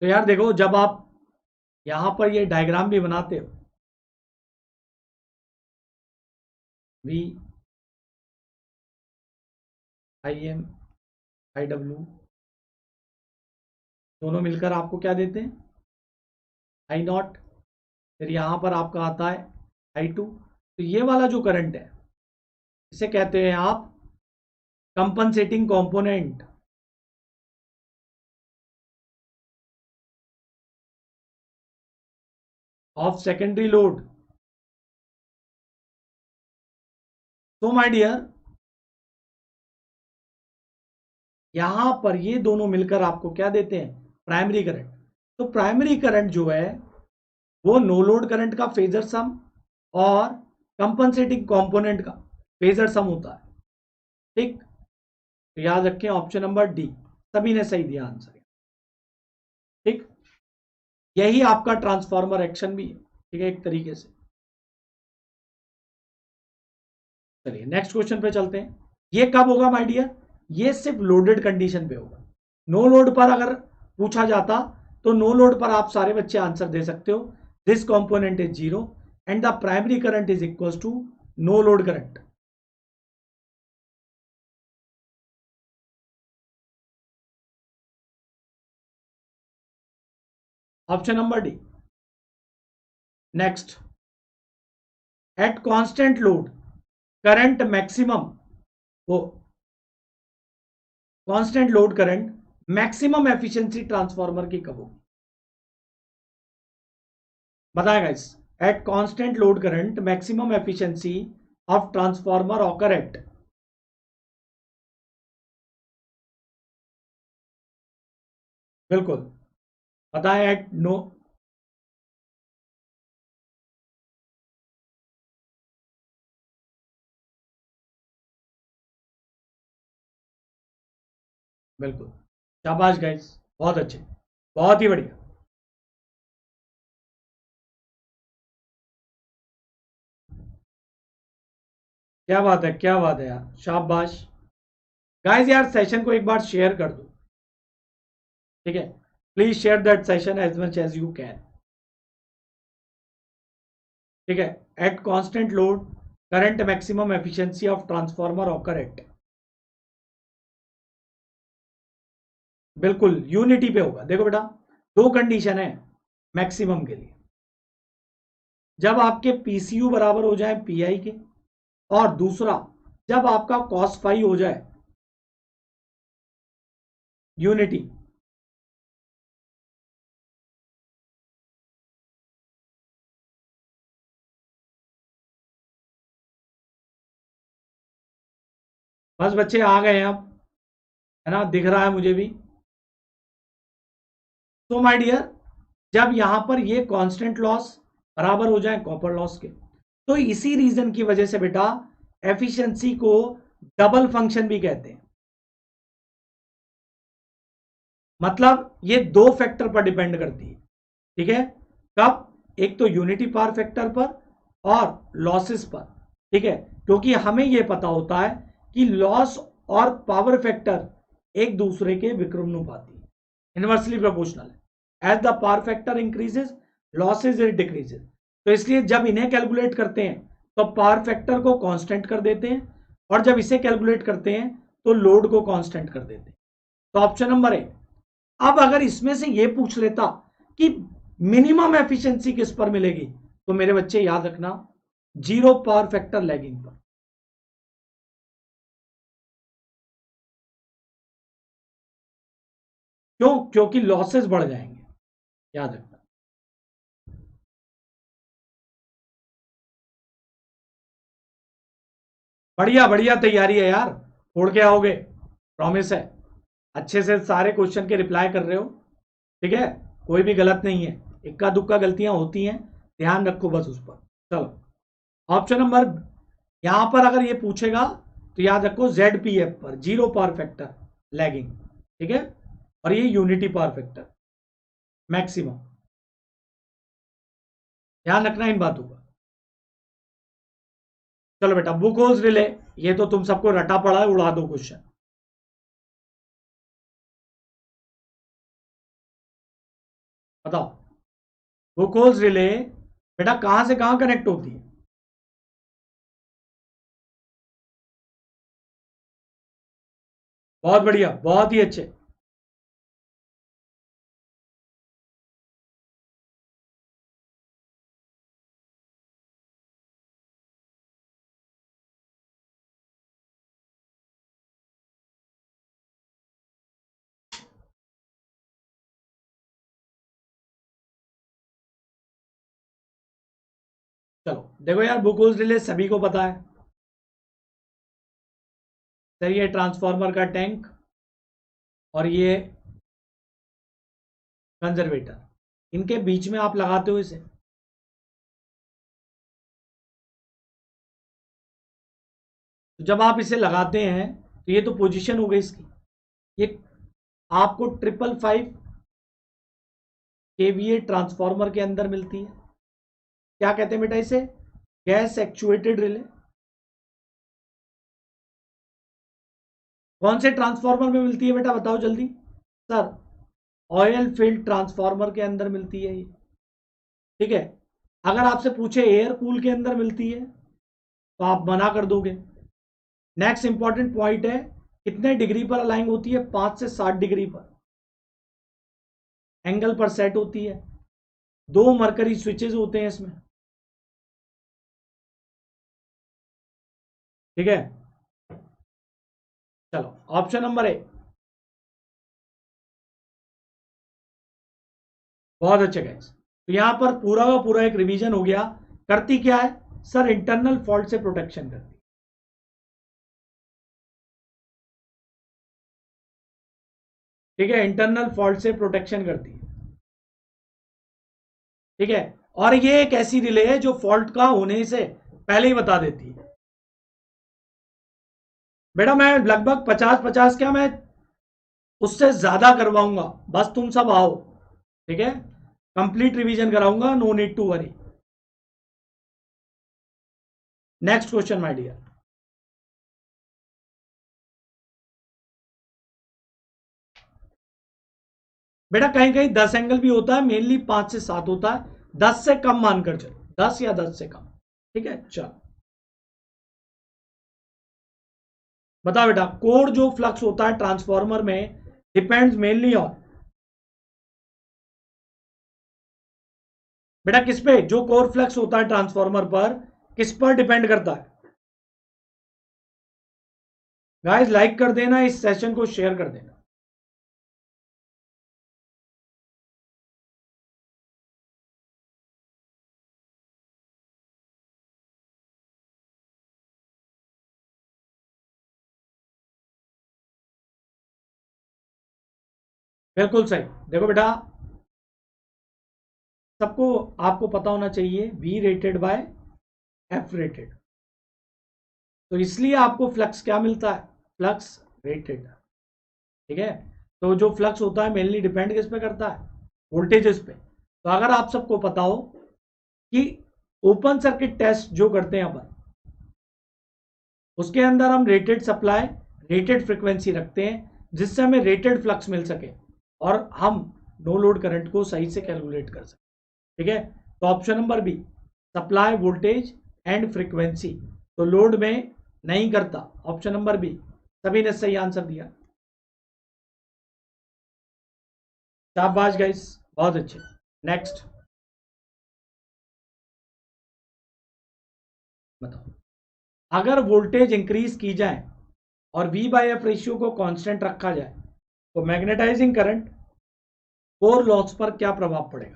तो यार देखो, जब आप यहां पर ये डायग्राम भी बनाते हो, V I M I W दोनों मिलकर आपको क्या देते हैं, आई नॉट। फिर यहां पर आपका आता है आई टू। तो ये वाला जो करंट है इसे कहते हैं आप compensating component of secondary load. तो माय डियर, यहां पर ये दोनों मिलकर आपको क्या देते हैं, प्राइमरी करंट। तो प्राइमरी करंट जो है वो नो लोड करंट का फेजर सम और कंपनसेटिंग कंपोनेंट का फेजर सम होता है। ठीक, तो याद रखें ऑप्शन नंबर डी, सभी ने सही दिया आंसर। ठीक, यही आपका ट्रांसफॉर्मर एक्शन भी है। ठीक है, एक तरीके से। चलिए नेक्स्ट क्वेश्चन पे चलते हैं। ये कब होगा माय डियर, ये सिर्फ लोडेड कंडीशन पे होगा। नो लोड पर अगर पूछा जाता तो नो लोड पर आप सारे बच्चे आंसर दे सकते हो, this component is zero and the primary current is equal to no load current. Option number D. Next, at constant load current maximum, वो constant load current maximum efficiency transformer की कब होगी, बताएगा इस। At constant load current maximum efficiency of transformer occur at. बिल्कुल, बताएं eight no. बिल्कुल, शाबाश गाइस, बहुत अच्छे, बहुत ही बढ़िया। क्या बात है, क्या बात है यार, शाबाश। गाइस यार सेशन को एक बार शेयर कर दो। ठीक है, please share that session as much as you can. ठीक है, at constant load current maximum efficiency of transformer occur at, बिल्कुल यूनिटी पे होगा। देखो बेटा, दो कंडीशन है मैक्सिमम के लिए, जब आपके पीसीयू बराबर हो जाए पीआई के, और दूसरा जब आपका कॉस फाई हो जाए यूनिटी। बस बच्चे आ गए हैं अब, है ना, दिख रहा है मुझे भी। तो माय डियर, जब यहां पर ये कांस्टेंट लॉस बराबर हो जाए कॉपर लॉस के, तो इसी रीजन की वजह से बेटा एफिशिएंसी को डबल फंक्शन भी कहते हैं। मतलब ये दो फैक्टर पर डिपेंड करती है। ठीक है, कब? एक तो यूनिटी पावर फैक्टर पर और लॉसेस पर। ठीक है, क्योंकि हमें यह पता होता है कि लॉस और पावर फैक्टर एक दूसरे के विक्रमानुपाती है, इनवर्सली प्रोपोर्शनल है। As the power factor increases losses it decreases. तो इसलिए जब इन्हें कैलकुलेट करते हैं तो पावर फैक्टर को कांस्टेंट कर देते हैं, और जब इसे कैलकुलेट करते हैं तो लोड को कांस्टेंट कर देते हैं। तो ऑप्शन नंबर ए। अब अगर इसमें से ये पूछ लेता कि मिनिमम एफिशिएंसी किस पर मिलेगी, तो मेरे बच्चे याद रखना, जीरो पावर फैक्टर लैगिंग पर। क्यों? क्योंकि लॉसेस बढ़ जाएंगे, याद रखना। बढ़िया बढ़िया तैयारी है यार, छोड़ के आओगे, प्रॉमिस है। अच्छे से सारे क्वेश्चन के रिप्लाई कर रहे हो। ठीक है, कोई भी गलत नहीं है, इक्का दुक्का गलतियां होती हैं, ध्यान रखो बस उस पर। चलो, ऑप्शन नंबर, यहां पर अगर ये पूछेगा तो याद रखो ZPF पर जीरो पावर फैक्टर लैगिंग। ठीक है, और ये यूनिटी पावर फैक्टर मैक्सिमम, ध्यान रखना इन बातों का। चलो बेटा, बुक होल्स रिले, ये तो तुम सबको रटा पड़ा है, उड़ा दो क्वेश्चन। बताओ, बुक होल्स रिले बेटा कहां से कहां कनेक्ट होती है? बहुत बढ़िया, बहुत ही अच्छे। चलो देखो यार, बुक होल्स रिले सभी को पता है सर, ये ट्रांसफार्मर का टैंक और ये कंजर्वेटर, इनके बीच में आप लगाते हो इसे। तो जब आप इसे लगाते हैं तो ये तो पोजीशन हो गई इसकी, ये आपको 555 केवीए ट्रांसफार्मर के अंदर मिलती है। क्या कहते हैं बेटा इसे? Gas actuated relay. कौन से ट्रांसफार्मर में मिलती है बेटा, बताओ जल्दी। सर, ऑयल फील्ड ट्रांसफार्मर के अंदर मिलती है ये। ठीक है, अगर आपसे पूछे एयर कूल के अंदर मिलती है तो आप मना कर दोगे। नेक्स्ट इंपॉर्टेंट पॉइंट है, कितने डिग्री पर अलाइन होती है? 5 से 7 डिग्री पर एंगल पर सेट होती है। दो मरकरी स्विचेस होते हैं इसमें। ठीक है, चलो ऑप्शन नंबर ए। बहुत अच्छे गाइस, तो यहां पर पूरा का पूरा एक रिवीजन हो गया। करती क्या है सर? इंटरनल फॉल्ट से प्रोटेक्शन करती। ठीक है, इंटरनल फॉल्ट से प्रोटेक्शन करती है। ठीक है, और ये एक ऐसी रिले है जो फॉल्ट का होने से पहले ही बता देती है। बेटा मैं लगभग 50-50 क्या, मैं उससे ज्यादा करवाऊंगा, बस तुम सब आओ। ठीक है, कंप्लीट रिवीजन कराऊंगा, no need to worry. Next question my dear. बेटा कहीं कहीं 10 एंगल भी होता है, मेनली 5 से 7 होता है, 10 से कम मानकर चलो, 10 या 10 से कम। ठीक है, चलो बता बेटा, कोर जो फ्लक्स होता है ट्रांसफॉर्मर में डिपेंड्स मेनली ऑन, बेटा किस पे, जो कोर फ्लक्स होता है ट्रांसफॉर्मर पर किस पर डिपेंड करता है? गाइस लाइक कर देना, इस सेशन को शेयर कर देना। बिल्कुल सही। देखो बेटा, सबको आपको पता होना चाहिए V rated by F rated, तो इसलिए आपको फ्लक्स क्या मिलता है, फ्लक्स रेटेड। ठीक है, तो जो फ्लक्स होता है मेनली डिपेंड किस पे करता है, वोल्टेजेस पे। तो अगर आप सबको पता हो कि ओपन सर्किट टेस्ट जो करते हैं अपन, उसके अंदर हम रेटेड सप्लाई, रेटेड फ्रीक्वेंसी रखते हैं, जिससे हमें रेटेड फ्लक्स मिल सके और हम नो लोड करंट को सही से कैलकुलेट कर सके। ठीक है, तो option number B, supply voltage and frequency, तो लोड में नहीं करता, ऑप्शन नंबर बी। सभी ने सही आंसर दिया, शाबाश गाइस, बहुत अच्छे। नेक्स्ट बताओ, अगर वोल्टेज इंक्रीज की जाए और V बाई एफ रेशियो को कांस्टेंट रखा जाए तो मैग्नेटाइजिंग करंट कोर लॉस पर क्या प्रभाव पड़ेगा?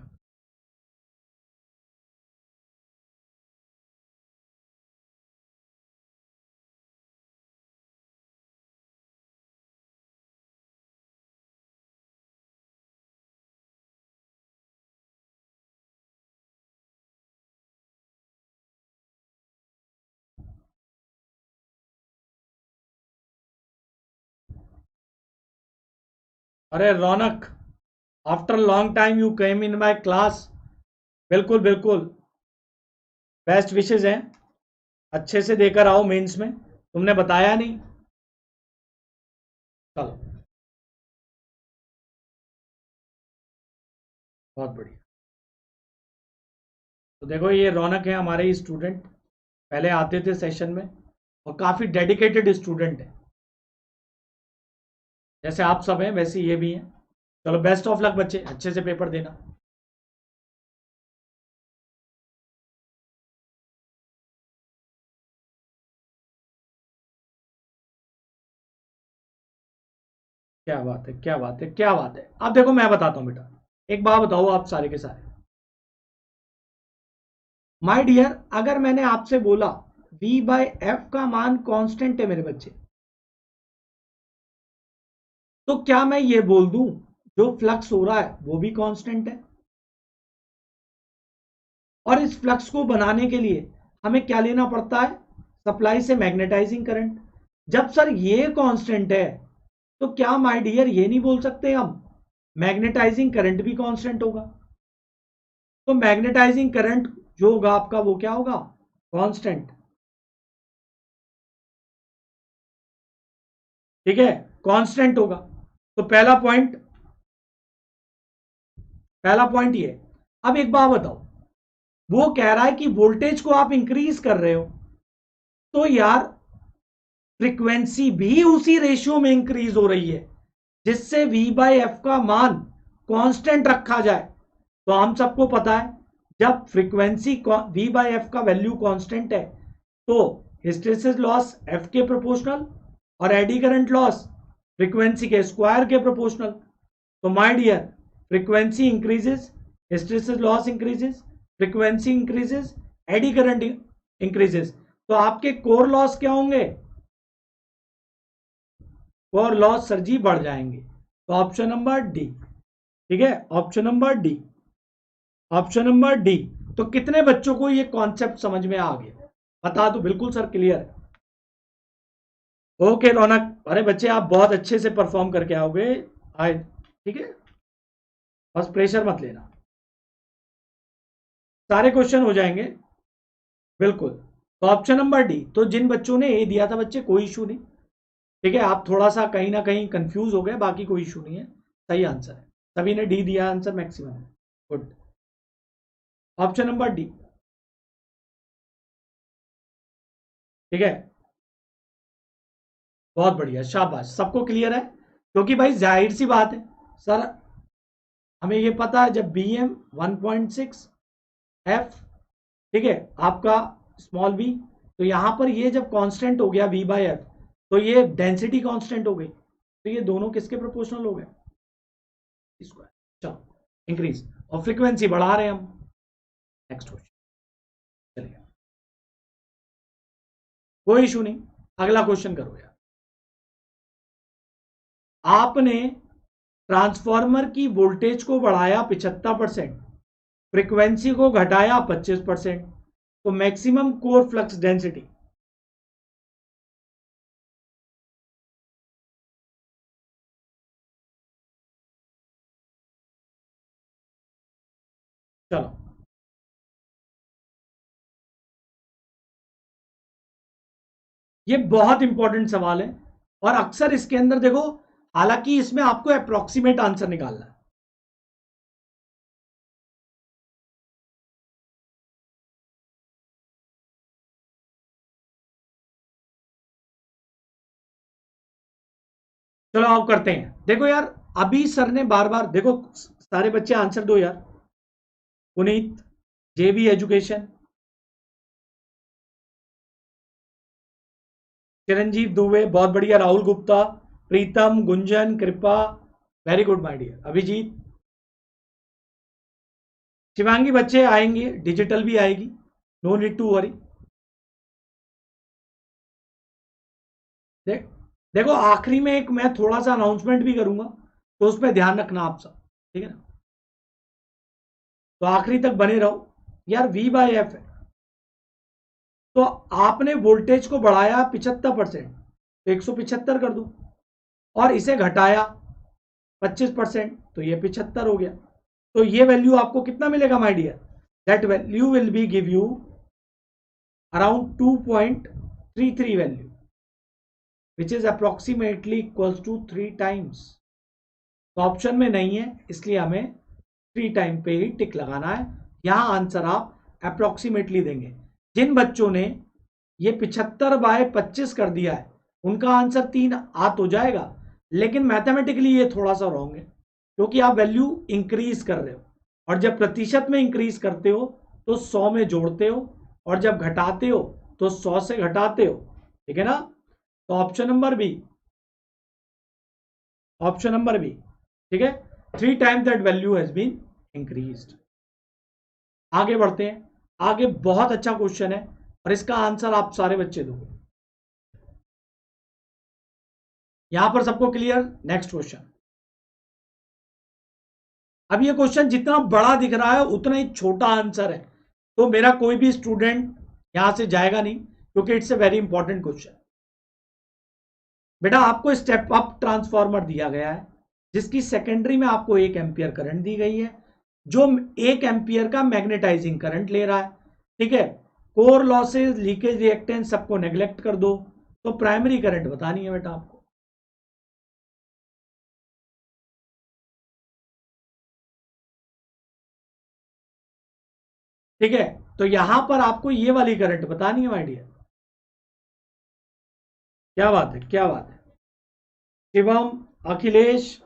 अरे Raunak, after long time you came in my class. बिल्कुल बिल्कुल, बेस्ट विशेज हैं, अच्छे से देकर आओ मेंस में, तुमने बताया नहीं। चलो बहुत बढ़िया। तो देखो ये रौनक है, हमारे ही स्टूडेंट, पहले आते थे सेशन में और काफी डेडिकेटेड स्टूडेंट है, जैसे आप सब हैं वैसे ये भी हैं। चलो बेस्ट ऑफ लक बच्चे, अच्छे से पेपर देना। क्या बात है, क्या बात है, क्या बात है। अब देखो मैं बताता हूं बेटा, एक बात बताओ आप सारे के सारे, माय डियर, अगर मैंने आपसे बोला V बाय एफ का मान कांस्टेंट है मेरे बच्चे, तो क्या मैं ये बोल दूं जो फ्लक्स हो रहा है वो भी कांस्टेंट है? और इस फ्लक्स को बनाने के लिए हमें क्या लेना पड़ता है, सप्लाई से मैग्नेटाइजिंग करंट। जब सर ये कांस्टेंट है, तो क्या माय डियर ये नहीं बोल सकते हम मैग्नेटाइजिंग करंट भी कांस्टेंट होगा? तो मैग्नेटाइजिंग करंट जो होगा आपका वो क्या होगा, कांस्टेंट। ठीक है, कांस्टेंट होगा। तो पहला पॉइंट ये। अब एक बात बताओ, वो कह रहा है कि वोल्टेज को आप इंक्रीज कर रहे हो, तो यार फ्रीक्वेंसी भी उसी रेशियो में इंक्रीज हो रही है जिससे V बाई एफ का मान कांस्टेंट रखा जाए। तो हम सबको पता है जब फ्रीक्वेंसी V बाई एफ का वैल्यू कांस्टेंट है तो हिस्टेरिसिस लॉस एफ के प्रोपोर्शनल और एडी करंट लॉस फ्रीक्वेंसी के स्क्वायर के प्रोपोर्शनल। तो my dear, frequency increases, hysteresis loss increases, frequency increases, eddy current increases, तो आपके कोर लॉस क्या होंगे, कोर लॉस सर जी बढ़ जाएंगे। तो ऑप्शन नंबर डी। ठीक है, option number D, option number D. तो कितने बच्चों को ये कॉन्सेप्ट समझ में आ गया, बता दो। बिल्कुल सर, क्लियर है। ओके रौनक, अरे बच्चे आप बहुत अच्छे से परफॉर्म करके आओगे आज। ठीक है, बस प्रेशर मत लेना, सारे क्वेश्चन हो जाएंगे। बिल्कुल, तो ऑप्शन नंबर डी। तो जिन बच्चों ने ए दिया था बच्चे, कोई इशू नहीं। ठीक है, आप थोड़ा सा कहीं ना कहीं कंफ्यूज हो गए, बाकी कोई इशू नहीं है, सही आंसर है। सभी ने डी दिया answer maximum. Good. Option number D. ठीक है, बहुत बढ़िया, शाबाश, सबको क्लियर है। क्योंकि भाई जाहिर सी बात है सर, हमें ये पता है जब बी एम 1.6 एफ, ठीक है, आपका स्मॉल बी, तो यहां पर ये जब कांस्टेंट हो गया वी बाय एफ, तो ये डेंसिटी कांस्टेंट हो गई, तो ये दोनों किसके प्रोपोर्शनल हो गए? स्क्वायर। चलो इंक्रीज, और फ्रीक्वेंसी बढ़ा रहे हैं हम। नेक्स्ट क्वेश्चन, चलिए, कोई इशू नहीं, अगला क्वेश्चन करो यार। आपने ट्रांसफार्मर की वोल्टेज को बढ़ाया 75%, फ्रीक्वेंसी को घटाया 25%, तो मैक्सिमम कोर फ्लक्स डेंसिटी। चलो, ये बहुत इंपॉर्टेंट सवाल है, और अक्सर इसके अंदर देखो, हालांकि इसमें आपको अप्रोक्सीमेट आंसर निकालना है। चलो आप करते हैं, देखो यार, अभी सर ने बार बार, देखो सारे बच्चे आंसर दो यार। पुनीत, जेबी एजुकेशन, चिरंजीव दुबे, बहुत बढ़िया, Rahul Gupta, Pritam, Gunjan, Kripa, very good my dear, Abhijeet, Shivangi, बच्चे आएंगे, डिजिटल भी आएगी, नो नीड टू वरी। देख देखो, आखिरी में एक मैं थोड़ा सा अनाउंसमेंट भी करूंगा, तो उसमें ध्यान रखना आप सब, ठीक है ना? तो आखिरी तक बने रहो यार। वी बाय एफ है, तो आपने वोल्टेज को बढ़ाया 75%, तो 175 कर दो, और इसे घटाया 25%, तो ये 75 हो गया। तो ये वैल्यू आपको कितना मिलेगा my dear? That value will be give you around 2.33 value, which is approximately equals to 3 times. तो ऑप्शन में नहीं है, इसलिए हमें 3 टाइम पे ही टिक लगाना है। यहां आंसर आप अप्रोक्सीमेटली देंगे। जिन बच्चों ने ये 75/25 कर दिया है, उनका आंसर 3 आ तो जाएगा, लेकिन मैथमेटिकली ये थोड़ा सा रॉन्ग है, क्योंकि आप वैल्यू इंक्रीज कर रहे हो, और जब प्रतिशत में इंक्रीज करते हो तो 100 में जोड़ते हो, और जब घटाते हो तो 100 से घटाते हो, ठीक है ना? तो option number B, option number B, ठीक है, 3 times that value has been increased. आगे बढ़ते हैं, आगे बहुत अच्छा क्वेश्चन है, और इसका आंसर आप सारे बच्चे दोगे। यहां पर सबको क्लियर? Next question. अब ये क्वेश्चन जितना बड़ा दिख रहा है उतना ही छोटा आंसर है, तो मेरा कोई भी स्टूडेंट यहां से जाएगा नहीं, क्योंकि it's a very important question. बेटा, आपको स्टेप अप ट्रांसफार्मर दिया गया है, जिसकी सेकेंडरी में आपको 1 एम्पियर करंट दी गई है, जो 1 एम्पियर का मैग्नेटाइजिंग करंट ले रहा है, ठीक है। कोर लॉसेज, लीकेज रिएक्टेंस सबको नेग्लेक्ट कर दो, तो प्राइमरी करंट बतानी है बेटा आपको। ठीक है, तो यहां पर आपको ये वाली करंट बतानी है माय डियर। क्या बात है, क्या बात है, शिवम, अखिलेश,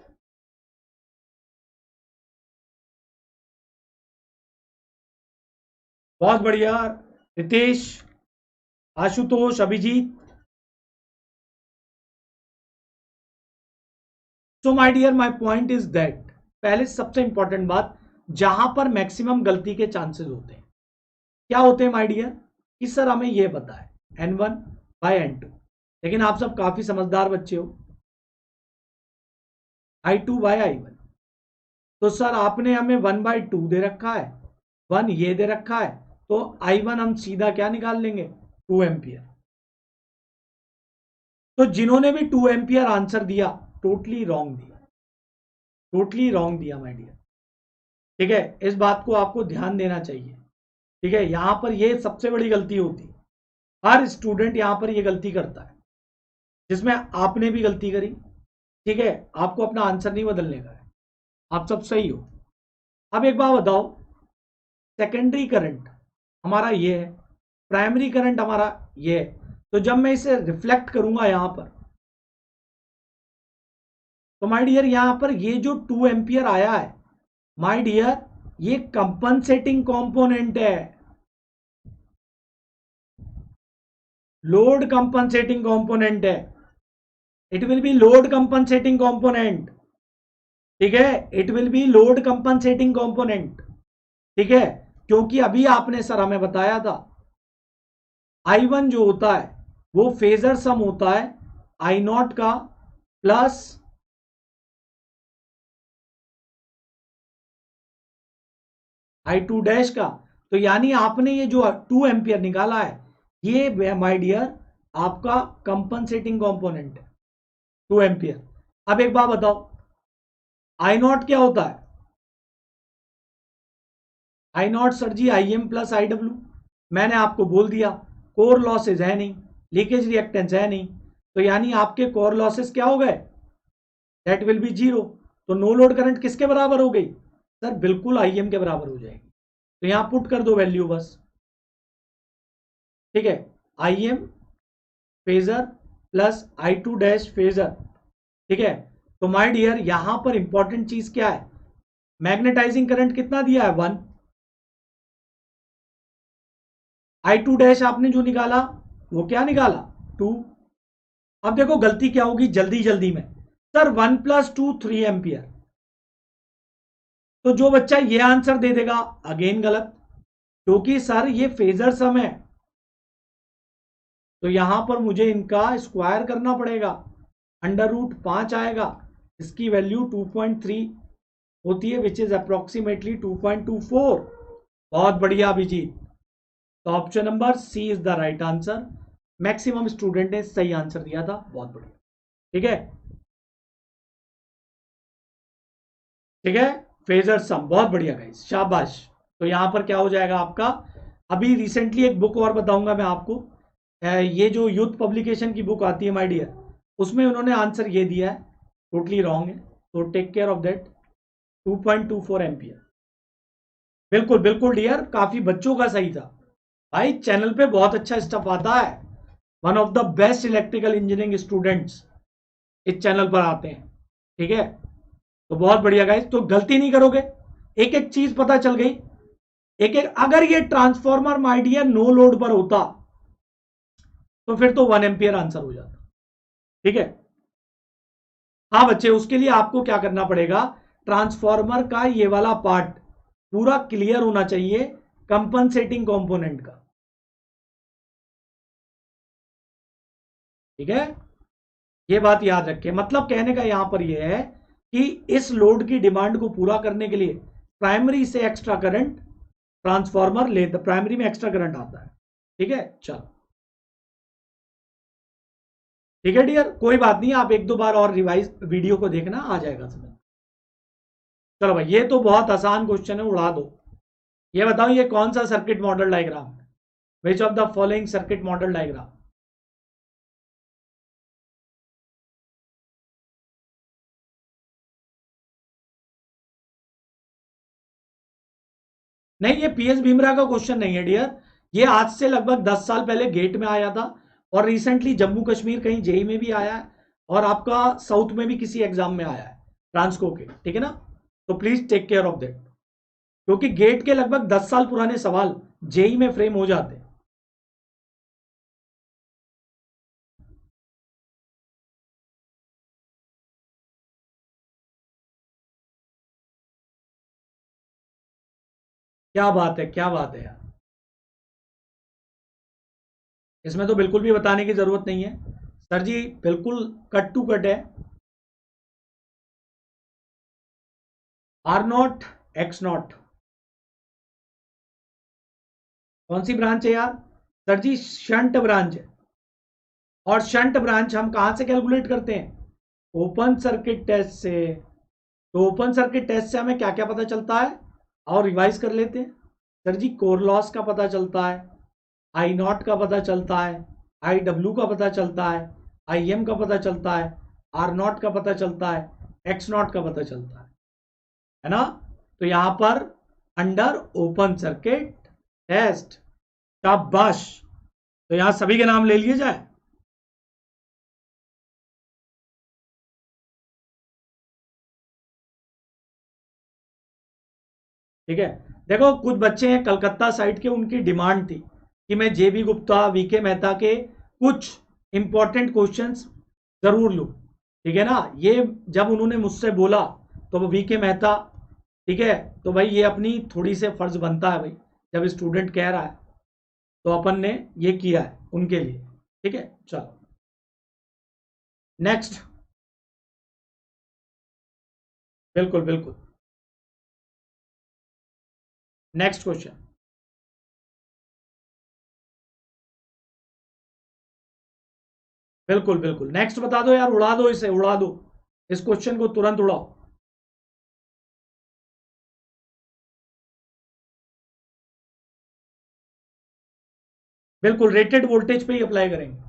बहुत बढ़िया, Ritesh, Ashutosh, Abhijeet. So my dear, my point is that, पहले सबसे इंपॉर्टेंट बात, जहां पर मैक्सिमम गलती के चांसेस होते हैं, क्या होते हैं माय डियर? कि सर हमें यह पता है N1/N2, लेकिन आप सब काफी समझदार बच्चे हो, I2/I1, तो सर आपने हमें 1/2 दे रखा है, 1 ये दे रखा है, तो I1 हम सीधा क्या निकाल लेंगे? 2 एम्पियर। तो जिन्होंने भी 2 एम्पियर आंसर दिया, टोटली रॉन्ग दिया, टोटली रॉन्ग दिया माय डियर, ठीक है। इस बात को आपको ध्यान देना चाहिए, ठीक है। यहां पर यह सबसे बड़ी गलती होती है, हर स्टूडेंट यहां पर यह गलती करता है, जिसमें आपने भी गलती करी, ठीक है। आपको अपना आंसर नहीं बदलने का है, आप सब सही हो। अब एक बात बताओ, सेकेंडरी करंट हमारा ये है, प्राइमरी करंट हमारा ये है, तो जब मैं इसे रिफ्लेक्ट करूंगा यहां पर, तो माय डियर यहां पर ये जो 2 एम्पियर आया है माय डियर, ये कंपनसेटिंग कंपोनेंट है, लोड कंपनसेटिंग कंपोनेंट है, it will be load compensating component, ठीक है, it will be load compensating component, ठीक है, क्योंकि अभी आपने सर हमें बताया था I1 जो होता है वो फेजर सम होता है I0 का प्लस I2 डैश का, तो यानी आपने ये जो 2 एम्पियर निकाला है ये माय डियर आपका कंपनसेटिंग कंपोनेंट है 2 एम्पियर। अब एक बात बताओ, I0 क्या होता है? I0 सर जी IM प्लस IW, मैंने आपको बोल दिया कोर लॉसेज है नहीं, लीकेज रिएक्टेंस है नहीं, तो यानी आपके कोर लॉसेज क्या हो गए? That will be zero. तो नो लोड करंट किसके बराबर हो गई सर? बिल्कुल IM के बराबर हो जाएगी, तो यहां पुट कर दो वैल्यू बस, ठीक है, IM phasor plus I2 dash phasor, ठीक है। तो माय डियर यहां पर इंपॉर्टेंट चीज क्या है? मैग्नेटाइजिंग करंट कितना दिया है? 1। I2 डैश आपने जो निकाला वो क्या निकाला? 2। अब देखो गलती क्या होगी जल्दी जल्दी में, सर 1 प्लस 2 3 एम्पियर, तो जो बच्चा ये आंसर दे देगा अगेन गलत, क्योंकि सर ये फेजर सम है, तो यहां पर मुझे इनका स्क्वायर करना पड़ेगा, √5 आएगा, इसकी वैल्यू 2.3 होती है, विच इज अप्रोक्सीमेटली 2.24। बहुत बढ़िया अभिजीत, तो option number C is the right answer, maximum student ने सही आंसर दिया था, बहुत बढ़िया, ठीक है, ठीक है, फेजर सम, बहुत बढ़िया गाइस, शाबाश। तो यहां पर क्या हो जाएगा आपका, अभी रिसेंटली एक बुक और बताऊंगा मैं आपको, ये जो यूथ पब्लिकेशन की बुक आती है माय डियर, उसमें उन्होंने आंसर ये दिया है, टोटली रॉन्ग है, तो take care of that, 2.24 ampere, बिल्कुल बिल्कुल डियर, काफी बच्चों का सही था भाई, चैनल पे बहुत अच्छा स्टफ आता है, one of the best electrical engineering students इस चैनल पर आते हैं, ठीक है, तो बहुत बढ़िया गाइस, तो गलती नहीं करोगे, एक एक चीज पता चल गई, एक एक, अगर ये transformer my dear no load पर होता तो फिर तो 1 एम्पियर आंसर हो जाता, ठीक है। हाँ बच्चे, उसके लिए आपको क्या करना पड़ेगा, ट्रांसफॉर्मर का ये वाला पार्ट पूरा क्लियर होना चाहिए कंपनसेटिंग कंपोनेंट का, ठीक है, ये बात याद रखें, मतलब कहने का यहां पर यह है कि इस लोड की डिमांड को पूरा करने के लिए प्राइमरी से एक्स्ट्रा करंट ट्रांसफॉर्मर लेता, प्राइमरी में एक्स्ट्रा करंट आता है, ठीक है, चलो ठीक है डियर, कोई बात नहीं, आप एक दो बार और रिवाइज वीडियो को देखना, आ जाएगा समझ। चलो भाई, ये तो बहुत आसान क्वेश्चन है, उड़ा दो। ये बताओ ये कौन सा सर्किट मॉडल डायग्राम है? विच of the following circuit model diagram? नहीं, ये पीएस भीमरा का क्वेश्चन नहीं है डियर, ये आज से लगभग 10 साल पहले गेट में आया था, और रिसेंटली जम्मू कश्मीर कहीं जेई में भी आया है, और आपका साउथ में भी किसी एग्जाम में आया है ट्रांसको के, ठीक है ना, तो please take care of that, क्योंकि गेट के लगभग 10 साल पुराने सवाल जेई में फ्रेम हो जाते हैं। क्या बात है, क्या बात है यार, इसमें तो बिल्कुल भी बताने की जरूरत नहीं है सर जी, बिल्कुल कट टू कट है, R0 X0 कौन सी ब्रांच है यार? सर जी शंट ब्रांच है, और शंट ब्रांच हम कहां से कैलकुलेट करते हैं? ओपन सर्किट टेस्ट से, तो ओपन सर्किट टेस्ट से हमें क्या क्या पता चलता है, और रिवाइज कर लेते हैं सर जी, कोर लॉस का पता चलता है, I0 का पता चलता है, IW का पता चलता है, IM का पता चलता है, R0 का पता चलता है, X0 का पता चलता है, है ना। तो यहां पर अंडर ओपन सर्किट टेस्ट। शाबाश। तो यहां सभी के नाम ले लिए जाए। ठीक है। देखो कुछ बच्चे हैं कलकत्ता साइड के, उनकी डिमांड थी कि मैं जेबी गुप्ता, वीके मेहता के कुछ इंपॉर्टेंट क्वेश्चंस जरूर लूं। ठीक है ना। ये जब उन्होंने मुझसे बोला तो वो वीके मेहता, ठीक है, तो भाई ये अपनी थोड़ी से फर्ज बनता है भाई, जब स्टूडेंट कह रहा है तो अपन ने ये किया है उनके लिए। ठीक है, चलो नेक्स्ट। बिल्कुल बिल्कुल। Next question. बिल्कुल बिल्कुल, नेक्स्ट बता दो यार, उड़ा दो इसे, उड़ा दो इस क्वेश्चन को, तुरंत उड़ाओ। बिल्कुल रेटेड वोल्टेज पे ही अप्लाई करेंगे।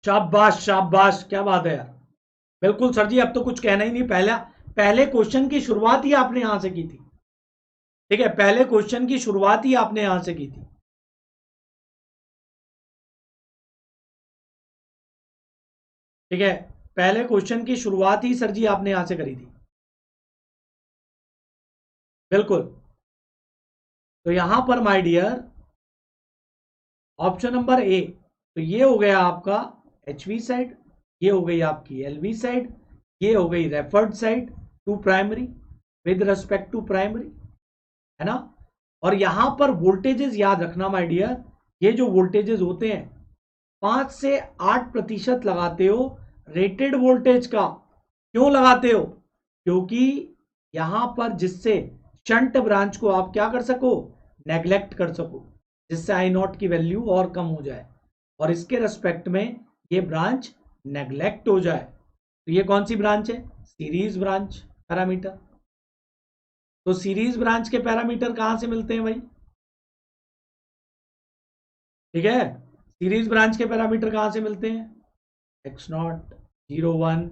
शाबाश शाबाश, क्या बात है यार। बिल्कुल सर जी, अब तो कुछ कहना ही नहीं। पहला पहले क्वेश्चन की शुरुआत ही आपने यहां से की थी। ठीक है, पहले क्वेश्चन की शुरुआत ही आपने यहां से की थी। ठीक है, पहले क्वेश्चन की शुरुआत ही सर जी आपने यहां से करी थी। बिल्कुल। तो यहां पर my dear, option number A, तो ये हो गया आपका एचवी साइड, ये हो गई आपकी एलवी साइड, ये हो गई referred side to primary, with respect to primary, है ना। और यहां पर वोल्टेजेस याद रखना माय डियर, ये जो वोल्टेजेस होते हैं 5 से 8% लगाते हो रेटेड वोल्टेज का। क्यों लगाते हो? क्योंकि यहां पर जिससे शंट ब्रांच को आप क्या कर सको, नेग्लेक्ट कर सको, जिससे आई नॉट की वैल्यू और कम हो जाए और इसके रेस्पेक्ट में ये ब्रांच नेग्लेक्ट हो जाए। तो ये कौन सी ब्रांच है? Series branch parameter. तो सीरीज ब्रांच के पैरामीटर कहां से मिलते हैं भाई? ठीक है, सीरीज ब्रांच के पैरामीटर कहां से मिलते हैं? X not, 0 1,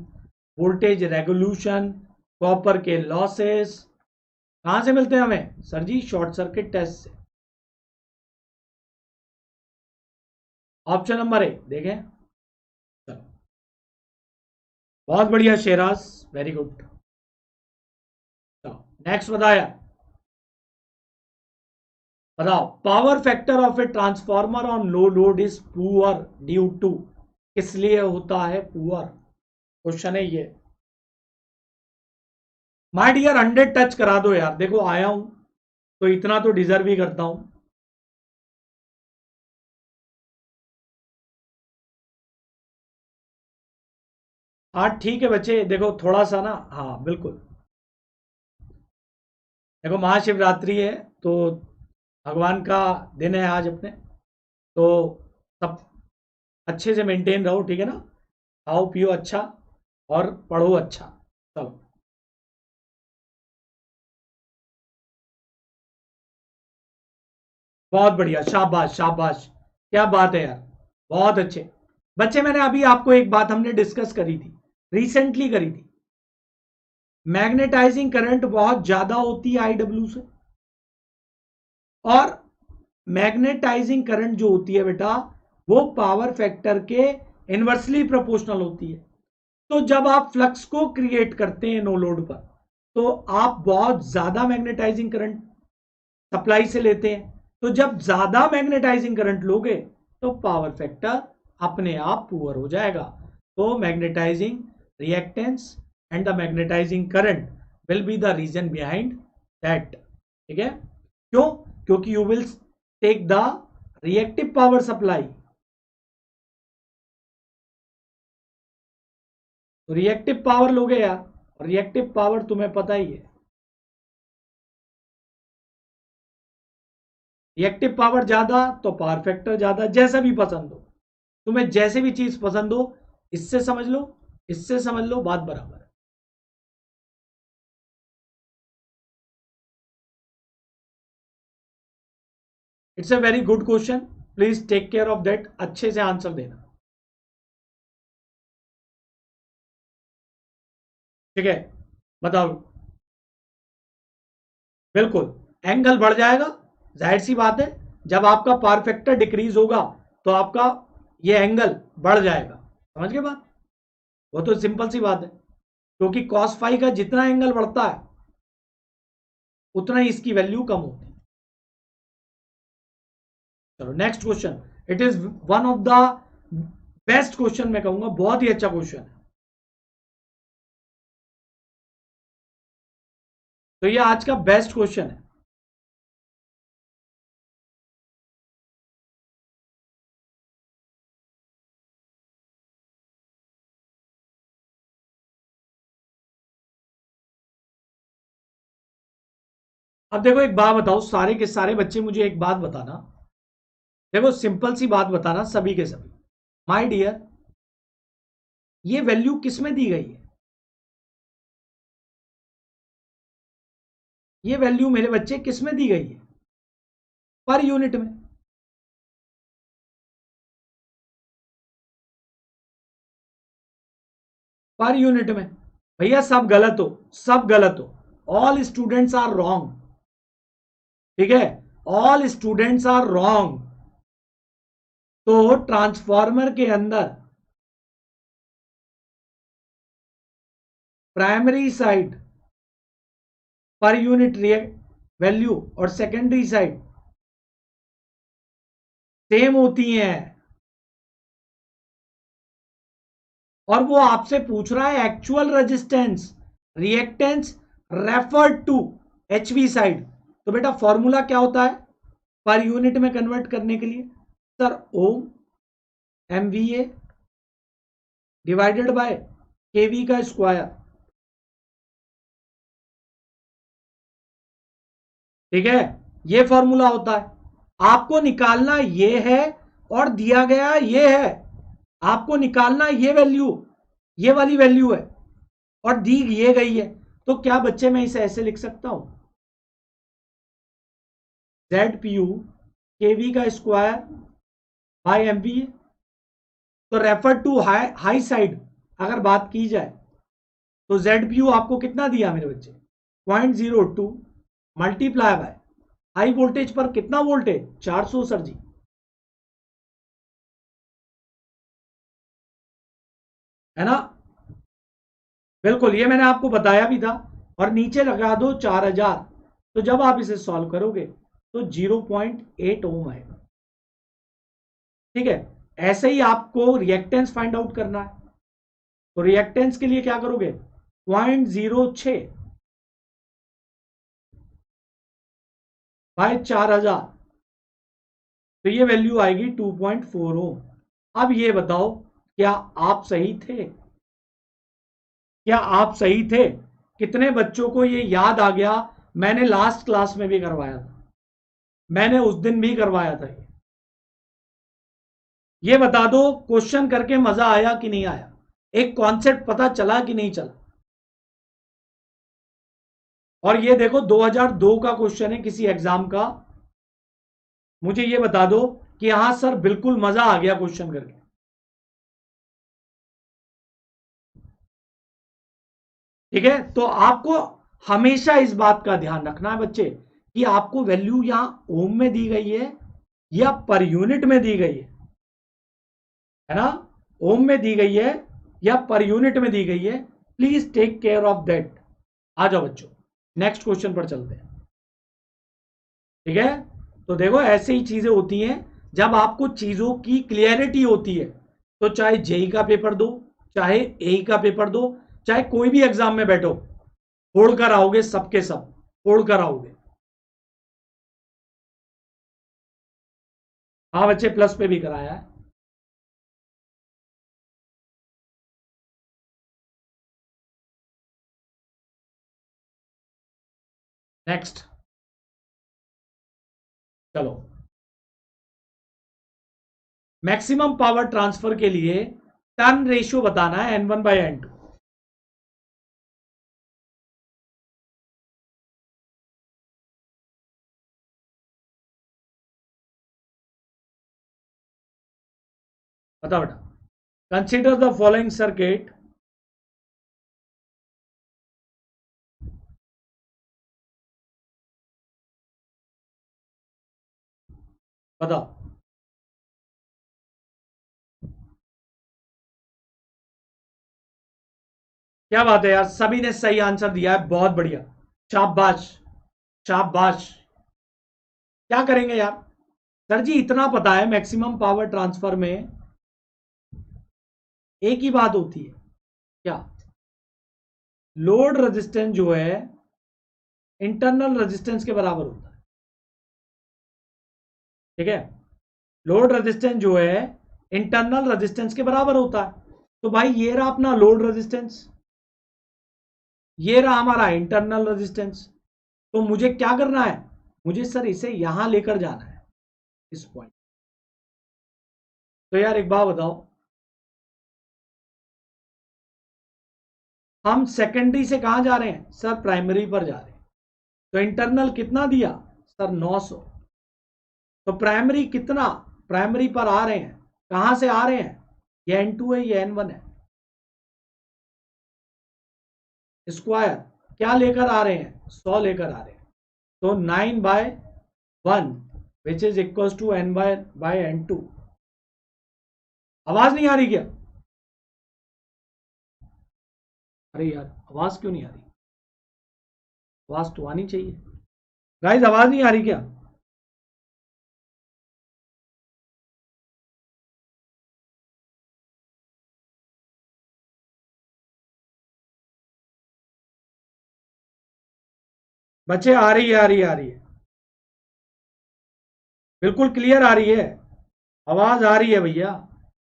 voltage regulation, copper के लॉसेस। कहां से मिलते हैं हमें sir ji? Short circuit test से। ऑप्शन नंबर ए देखें। चलो, बहुत बढ़िया शेराज, वेरी गुड। चलो नेक्स्ट बताया, बताओ power factor of a transformer on low load is poor due to, किस लिए होता है पुअर? क्वेश्चन है ये। माय डियर 100 टच करा दो यार, देखो आया हूं तो इतना तो डिजर्व ही करता हूं। हाँ ठीक है बच्चे, देखो थोड़ा सा ना, हाँ बिल्कुल। देखो महाशिवरात्रि है तो भगवान का दिन है आज अपने, तो सब अच्छे से मेंटेन रहो, ठीक है ना। खाओ पियो अच्छा और पढ़ो अच्छा। चलो, बहुत बढ़िया, शाबाश शाबाश, क्या बात है यार, बहुत अच्छे। बच्चे मैंने अभी आपको एक बात हमने डिस्कस करी थी, रिसेंटली करी थी। मैग्नेटाइजिंग करंट बहुत ज्यादा होती है आईडब्ल्यू से, और मैग्नेटाइजिंग करंट जो होती है बेटा, वो पावर फैक्टर के इनवर्सली प्रोपोर्शनल होती है। तो जब आप फ्लक्स को क्रिएट करते हैं नो लोड पर, तो आप बहुत ज्यादा मैग्नेटाइजिंग करंट सप्लाई से लेते हैं। तो जब ज्यादा मैग्नेटाइजिंग करंट लोगे तो पावर फैक्टर अपने आप पुअर हो जाएगा। तो magnetizing reactance and the magnetizing current will be the reason behind that. ठीक है, क्यों? क्योंकि you will take the reactive power supply. तो रिएक्टिव पावर लोगे यार, और रिएक्टिव पावर तुम्हें पता ही है, रिएक्टिव पावर ज्यादा तो पावर फैक्टर ज्यादा, जैसा भी पसंद हो तुम्हें, जैसे भी चीज पसंद हो, इससे समझ लो, इससे समझ लो, बात बराबर है। It's a very good question, please take care of that, अच्छे से आंसर देना। ठीक है, बताओ। बिल्कुल, एंगल बढ़ जाएगा, जाहिर सी बात है, जब आपका पावर फैक्टर डिक्रीज होगा तो आपका ये एंगल बढ़ जाएगा। समझ गए बात? वो तो सिंपल सी बात है, क्योंकि cos फाई का जितना एंगल बढ़ता है उतना ही इसकी वैल्यू कम होती है। चलो next question, it is one of the best question, मैं कहूंगा बहुत ही अच्छा क्वेश्चन है। तो ये आज का बेस्ट क्वेश्चन है। अब देखो एक बात बताओ, सारे के सारे बच्चे मुझे एक बात बताना, देखो सिंपल सी बात बताना सभी के सभी, माय डियर, ये वैल्यू किस में दी गई है? ये वैल्यू मेरे बच्चे किस में दी गई है? पर यूनिट में। पर यूनिट में। भैया सब गलत हो, सब गलत हो, ऑल स्टूडेंट्स आर रॉन्ग। ठीक है, ऑल स्टूडेंट्स आर रॉन्ग। तो ट्रांसफॉर्मर के अंदर प्राइमरी साइड पर यूनिट वैल्यू और सेकेंडरी साइड सेम होती हैं, और वो आपसे पूछ रहा है actual resistance reactance referred to HV side. तो बेटा फॉर्मूला क्या होता है पर यूनिट में कन्वर्ट करने के लिए? Sir ohm MVA divided by kV का स्क्वायर। ठीक है, ये फॉर्मूला होता है। आपको निकालना ये है और दिया गया ये है, आपको निकालना ये वैल्यू, ये वाली वैल्यू है, और दी ये गई है। तो क्या बच्चे मैं इसे ऐसे लिख सकता हूं, जेड पी यू के वी का स्क्वायर बाई एम पी। तो रेफर टू हाई साइड अगर बात की जाए तो जेड पी यू आपको कितना दिया मेरे बच्चे? 0.02 मल्टीप्लाई बाय हाई वोल्टेज पर कितना वोल्टेज? 400 सर जी, है ना? बिल्कुल, ये मैंने आपको बताया भी था। और नीचे लगा दो 4000, तो जब आप इसे सॉल्व करोगे तो 0.8 ओम आएगा। ठीक है, ऐसे ही आपको रिएक्टेंस फाइंड आउट करना है। तो रिएक्टेंस के लिए क्या करोगे? 0.06 बाय 4000, तो ये वैल्यू आएगी 2.4 ओम। अब ये बताओ, क्या आप सही थे? क्या आप सही थे? कितने बच्चों को ये याद आ गया? मैंने लास्ट क्लास में भी करवाया था, मैंने उस दिन भी करवाया था। ये बता दो, क्वेश्चन करके मजा आया कि नहीं आया? एक कॉन्सेप्ट पता चला कि नहीं चला? और ये देखो 2002 का क्वेश्चन है किसी एग्जाम का। मुझे ये बता दो कि हां सर बिल्कुल मजा आ गया क्वेश्चन करके। ठीक है, तो आपको हमेशा इस बात का ध्यान रखना है बच्चे कि आपको वैल्यू यहां ओम में दी गई है या पर यूनिट में दी गई है ना? ओम में दी गई है या पर यूनिट में दी गई है, please take care of that. आ जाओ बच्चों, नेक्स्ट क्वेश्चन पर चलते हैं। ठीक है, तो देखो ऐसे ही चीजें होती हैं जब आपको चीजों की क्लियरिटी होती है। तो चाहे जेई का पेपर दो, चाहे ए का पेपर दो, चाहे कोई भी एग्जाम में बैठो, फोड़ कर आओगे, सबके सब फोड़ कर आओगे। हाँ बच्चे, प्लस पे भी कराया है। नेक्स्ट, चलो। मैक्सिमम पावर ट्रांसफर के लिए टर्न रेशियो बताना है N1/N2। बताओ बेटा, कंसिडर द फॉलोइंग सर्किट, बताओ। क्या बात है यार, सभी ने सही आंसर दिया है, बहुत बढ़िया, शाबाश, शाबाश। क्या करेंगे यार, सर जी इतना पता है मैक्सिमम पावर ट्रांसफर में एक ही बात होती है, क्या, लोड रेजिस्टेंस जो है इंटरनल रेजिस्टेंस के बराबर होता है, ठीक है, लोड रेजिस्टेंस जो है इंटरनल रेजिस्टेंस के बराबर होता है। तो भाई ये रहा अपना लोड रेजिस्टेंस, ये रहा हमारा इंटरनल रेजिस्टेंस। तो मुझे क्या करना है, मुझे सर इसे यहां लेकर जाना है, इस पॉइंट। तो यार एक बात बताओ, हम सेकेंडरी से कहां जा रहे हैं सर, प्राइमरी पर जा रहे हैं। तो इंटरनल कितना दिया सर, 900। तो प्राइमरी कितना, प्राइमरी पर आ रहे हैं, कहां से आ रहे हैं, ये N2 है, ये N1 है, स्क्वायर क्या लेकर आ रहे हैं, 100 लेकर आ रहे हैं। तो 9/1 विच इज इक्वल टू N/N2। आवाज नहीं आ रही क्या, अरे यार आवाज क्यों नहीं आ रही, आवाज तो आनी चाहिए गाइस, आवाज नहीं आ रही क्या। बच्चे आ रही है, आ रही है, आ रही है, बिल्कुल क्लियर आ रही है, आवाज आ रही है भैया।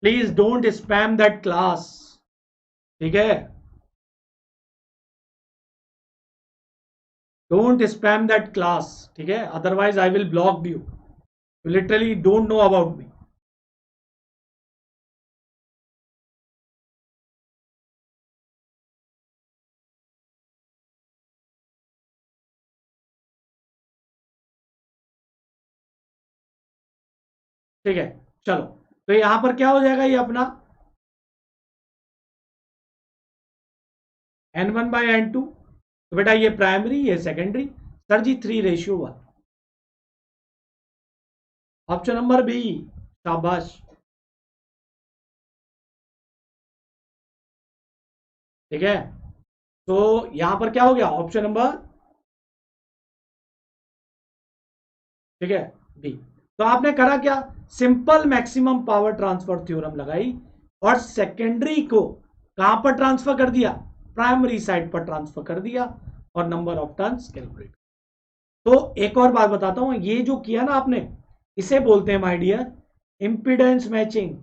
Please don't spam that class, ठीक है, डोंट स्पैम दैट क्लास, ठीक है, otherwise I will block you, you literally don't know about me. ठीक है, चलो, तो यहां पर क्या हो जाएगा, ये अपना N1/N2। तो बेटा ये प्राइमरी, ये सेकेंडरी, सर जी 3:1। ऑप्शन नंबर बी, शाबाश, ठीक है। तो यहां पर क्या हो गया, ऑप्शन नंबर, ठीक है, बी। तो आपने करा क्या, simple maximum power transfer theorem लगाई और सेकेंडरी को कहां पर ट्रांसफर कर दिया, प्राइमरी साइड पर ट्रांसफर कर दिया, और नंबर ऑफ टर्न्स कैलकुलेट। तो एक और बात बताता हूं, ये जो किया ना आपने, इसे बोलते हैं माय डियर इंपीडेंस मैचिंग।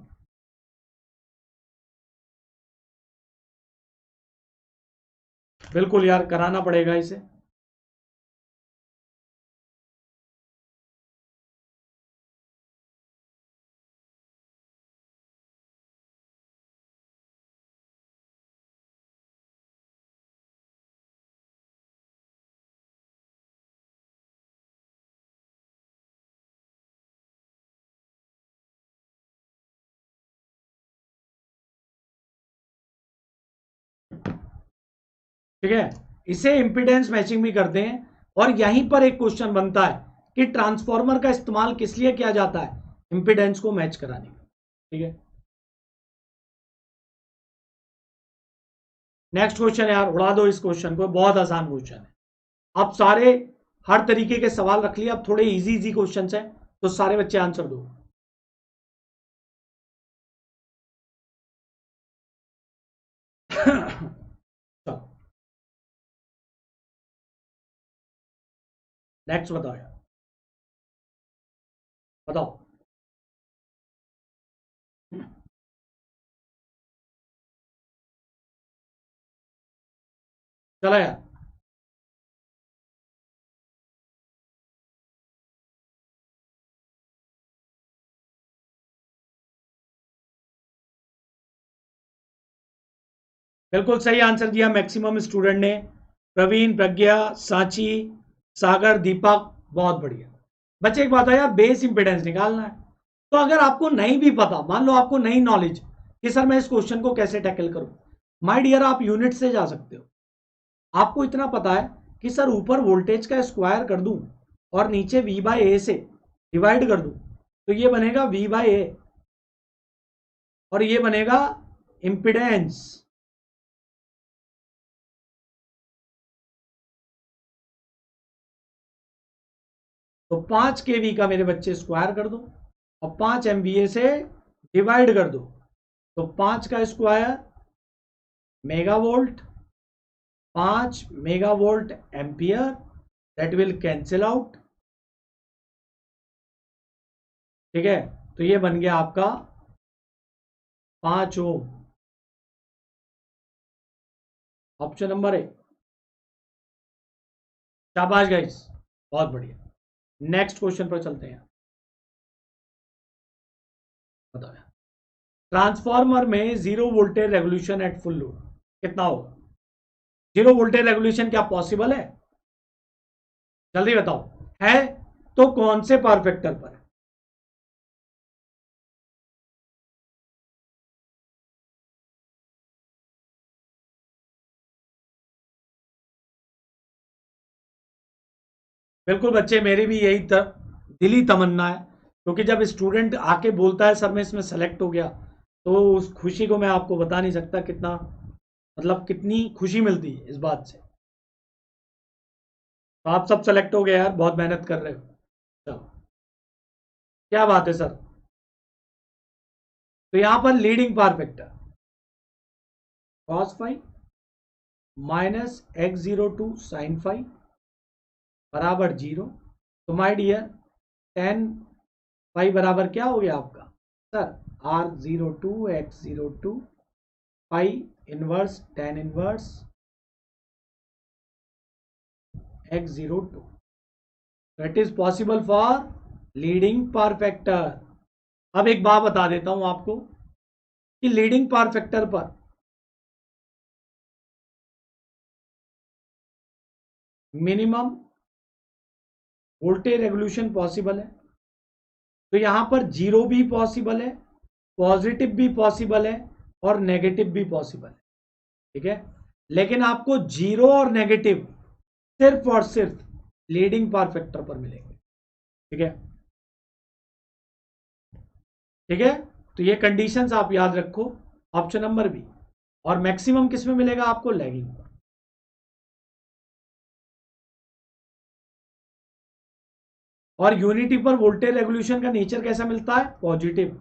बिल्कुल यार, कराना पड़ेगा इसे। ठीक है, इसे इंपीडेंस मैचिंग भी करते हैं। और यहीं पर एक क्वेश्चन बनता है कि ट्रांसफॉर्मर का इस्तेमाल किस लिए किया जाता है, इंपीडेंस को मैच कराने में, ठीक है। नेक्स्ट क्वेश्चन यार, उड़ा दो इस क्वेश्चन को, बहुत आसान क्वेश्चन है। अब सारे हर तरीके के सवाल रख लिए, अब थोड़े इजी इजी क्वेश्चन है, तो सारे बच्चे आंसर दो। चलो नेक्स्ट बताओ यार, बताओ। चला यार, बिल्कुल सही आंसर दिया मैक्सिमम स्टूडेंट ने, प्रवीण, प्रज्ञा, सांची, सागर, दीपक, बहुत बढ़िया। बच्चे एक बात है यार, बेस इंपेडेंस निकालना है। तो अगर आपको नहीं भी पता, मान लो आपको नहीं नॉलेज कि सर मैं इस क्वेश्चन को कैसे टैकल करूं, माय डियर आप यूनिट से जा सकते हो। आपको इतना पता है कि सर ऊपर वोल्टेज का स्क्वायर कर दूं और नीचे V बाय ए से डिवाइड कर दूं, तो ये बनेगा V बाय ए और ये बनेगा इंपिडेंस। तो 5 केवी का मेरे बच्चे स्क्वायर कर दो और 5 MVA से डिवाइड कर दो, तो 5 का square megavolt, 5 megavolt ampere, that will cancel out. ठीक है, तो ये बन गया आपका 5 ओम। ऑप्शन नंबर ए। शाबाश गाइस, बहुत बढ़िया। नेक्स्ट क्वेश्चन पर चलते हैं। बताओ, ट्रांसफार्मर में zero voltage regulation at full load कितना होगा? जीरो वोल्टेज रेगुलेशन क्या पॉसिबल है? जल्दी बताओ। है तो कौन से पावर फैक्टर पर? बिल्कुल बच्चे, मेरी भी यही दिली तमन्ना है, क्योंकि जब स्टूडेंट आके बोलता है सर मैं इसमें सेलेक्ट हो गया, तो उस खुशी को मैं आपको बता नहीं सकता कितना, मतलब कितनी खुशी मिलती है इस बात से। तो आप सब सेलेक्ट हो गए यार, बहुत मेहनत कर रहे हो। चलो, क्या बात है सर। तो यहां पर leading power factor cos five minus x02 sin five बराबर 0। तो माय डियर टेन फाइव बराबर क्या हो गया आपका sir? R02 x02 five inverse tan inverse x02। It is possible for leading power factor. अब एक बात बता देता हूं आपको कि लीडिंग पावर फैक्टर पर मिनिमम वोल्टेज रेगुलेशन पॉसिबल है। तो यहां पर जीरो भी पॉसिबल है, पॉजिटिव भी पॉसिबल है और नेगेटिव भी पॉसिबल है। ठीक है, लेकिन आपको जीरो और नेगेटिव सिर्फ और सिर्फ लीडिंग पावर फैक्टर पर मिलेंगे। ठीक है, ठीक है, तो ये कंडीशंस आप याद रखो, ऑप्शन नंबर बी। और मैक्सिमम किस में मिलेगा आपको? लैगिंग पर। और यूनिटी पर वोल्टेज रेगुलेशन का नेचर कैसा मिलता है? पॉजिटिव,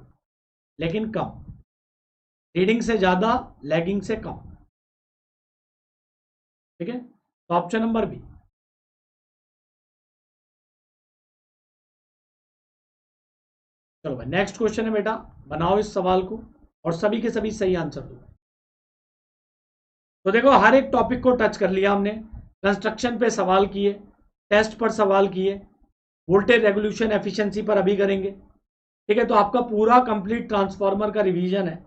लेकिन कम। लीडिंग से ज्यादा, लैगिंग से कम। ठीक है, तो ऑप्शन नंबर बी। चलो भाई, नेक्स्ट क्वेश्चन है बेटा, बनाओ इस सवाल को और सभी के सभी सही आंसर दो। तो देखो, हर एक टॉपिक को टच कर लिया हमने। कंस्ट्रक्शन पे सवाल किए, टेस्ट पर सवाल किए, वोल्टेज रेगुलेशन एफिशिएंसी पर अभी करेंगे। ठीक है, तो आपका पूरा कंप्लीट ट्रांसफार्मर का रिवीजन है।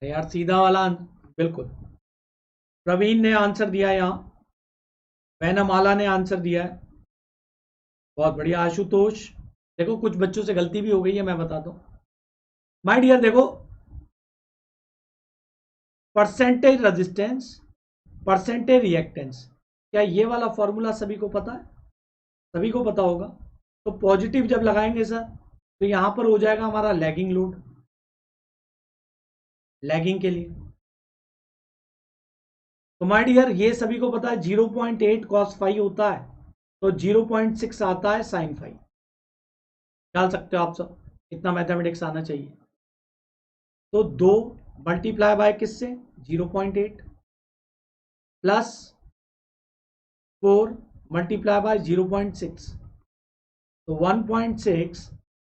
यार सीधा वाला बिल्कुल। प्रवीण ने आंसर दिया यहां, वैनमाला ने आंसर दिया है, बहुत बढ़िया। आशुतोष, देखो कुछ बच्चों से गलती भी हो गई है, मैं बताता हूं माय डियर। देखो, परसेंटेज रेजिस्टेंस, परसेंटेज रिएक्टेंस, क्या ये वाला फॉर्मूला सभी को पता है? सभी को पता होगा। तो पॉजिटिव जब लगाएंगे सर, तो यहां पर हो जाएगा हमारा लैगिंग लोड, लैगिंग के लिए। तो माय डियर, ये सभी को पता है 0.8 कॉस फाइव होता है, तो 0.6 आता है साइन फाइव। डाल सकते हो आप सब, इतना मैथमेटिक्स आना चाहिए। तो 2 मल्टीप्लाई बाय किससे? 0.8 प्लस 4 मल्टीप्लाई बाय 0.6, तो 1.6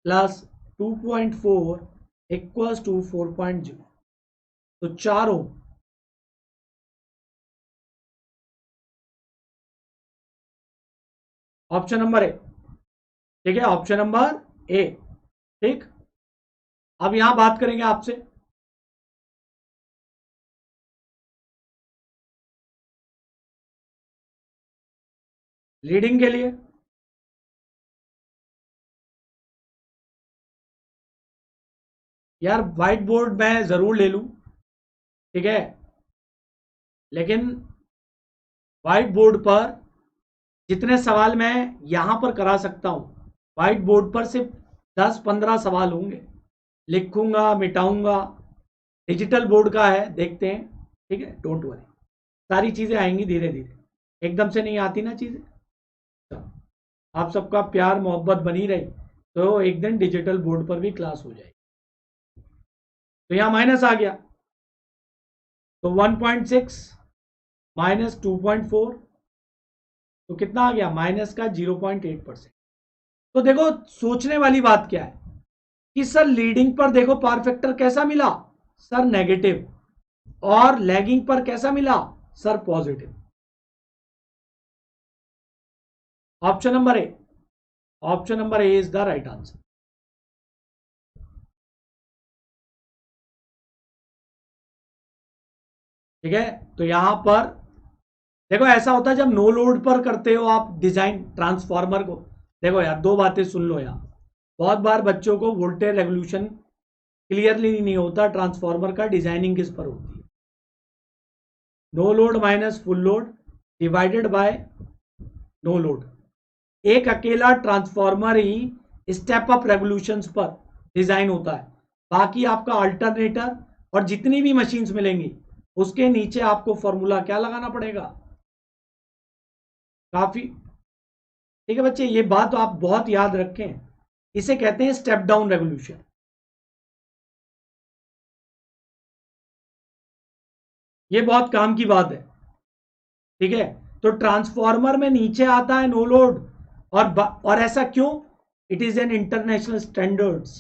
प्लस 2.4 इक्वल्स टू 4.0, तो 4 ओम। ऑप्शन नंबर ए, ठीक है, ऑप्शन नंबर ए। ठीक, अब यहां बात करेंगे आपसे, रीडिंग के लिए। यार व्हाइट बोर्ड मैं जरूर ले लूं, ठीक है, लेकिन व्हाइट बोर्ड पर जितने सवाल मैं यहां पर करा सकता हूं, व्हाइट बोर्ड पर सिर्फ 10-15 सवाल होंगे, लिखूंगा मिटाऊंगा। डिजिटल बोर्ड का है, देखते हैं, ठीक है, डोंट वरी, सारी चीजें आएंगी धीरे धीरे, एकदम से नहीं आती ना चीजें। तो आप सबका प्यार मोहब्बत बनी रही तो एक दिन डिजिटल बोर्ड पर भी क्लास हो जाएगी। तो यहां माइनस आ गया, तो 1.6 माइनस 2.4, तो कितना आ गया, माइनस का 0.8%। तो देखो सोचने वाली बात क्या है कि सर लीडिंग पर देखो पावर फैक्टर कैसा मिला, सर नेगेटिव, और लैगिंग पर कैसा मिला, sir positive. Option number A, option number A is the right answer. ठीक है, तो यहां पर देखो ऐसा होता है जब नो लोड पर करते हो आप डिजाइन ट्रांसफॉर्मर को। देखो यार दो बातें सुन लो यार, बहुत बार बच्चों को वोल्टेज रेगुलेशन क्लियरली नहीं होता, ट्रांसफॉर्मर का डिजाइनिंग किस पर होती है। No load minus full load divided by no load. एक अकेला ट्रांसफॉर्मर ही स्टेप अप रेवोल्यूशंस पर डिजाइन होता है, बाकी आपका अल्टरनेटर और जितनी भी मशीन्स मिलेंगी उसके नीचे आपको फॉर्मूला क्या लगाना पड़ेगा, काफी। ठीक है बच्चे, ये बात तो आप बहुत याद रखें, इसे कहते हैं स्टेप डाउन रेवोल्यूशन। ये बहुत काम की बात है, ठीक है। तो ट्रांसफॉर्मर में नीचे आता है नो लोड, और ऐसा क्यों, it is an international standards.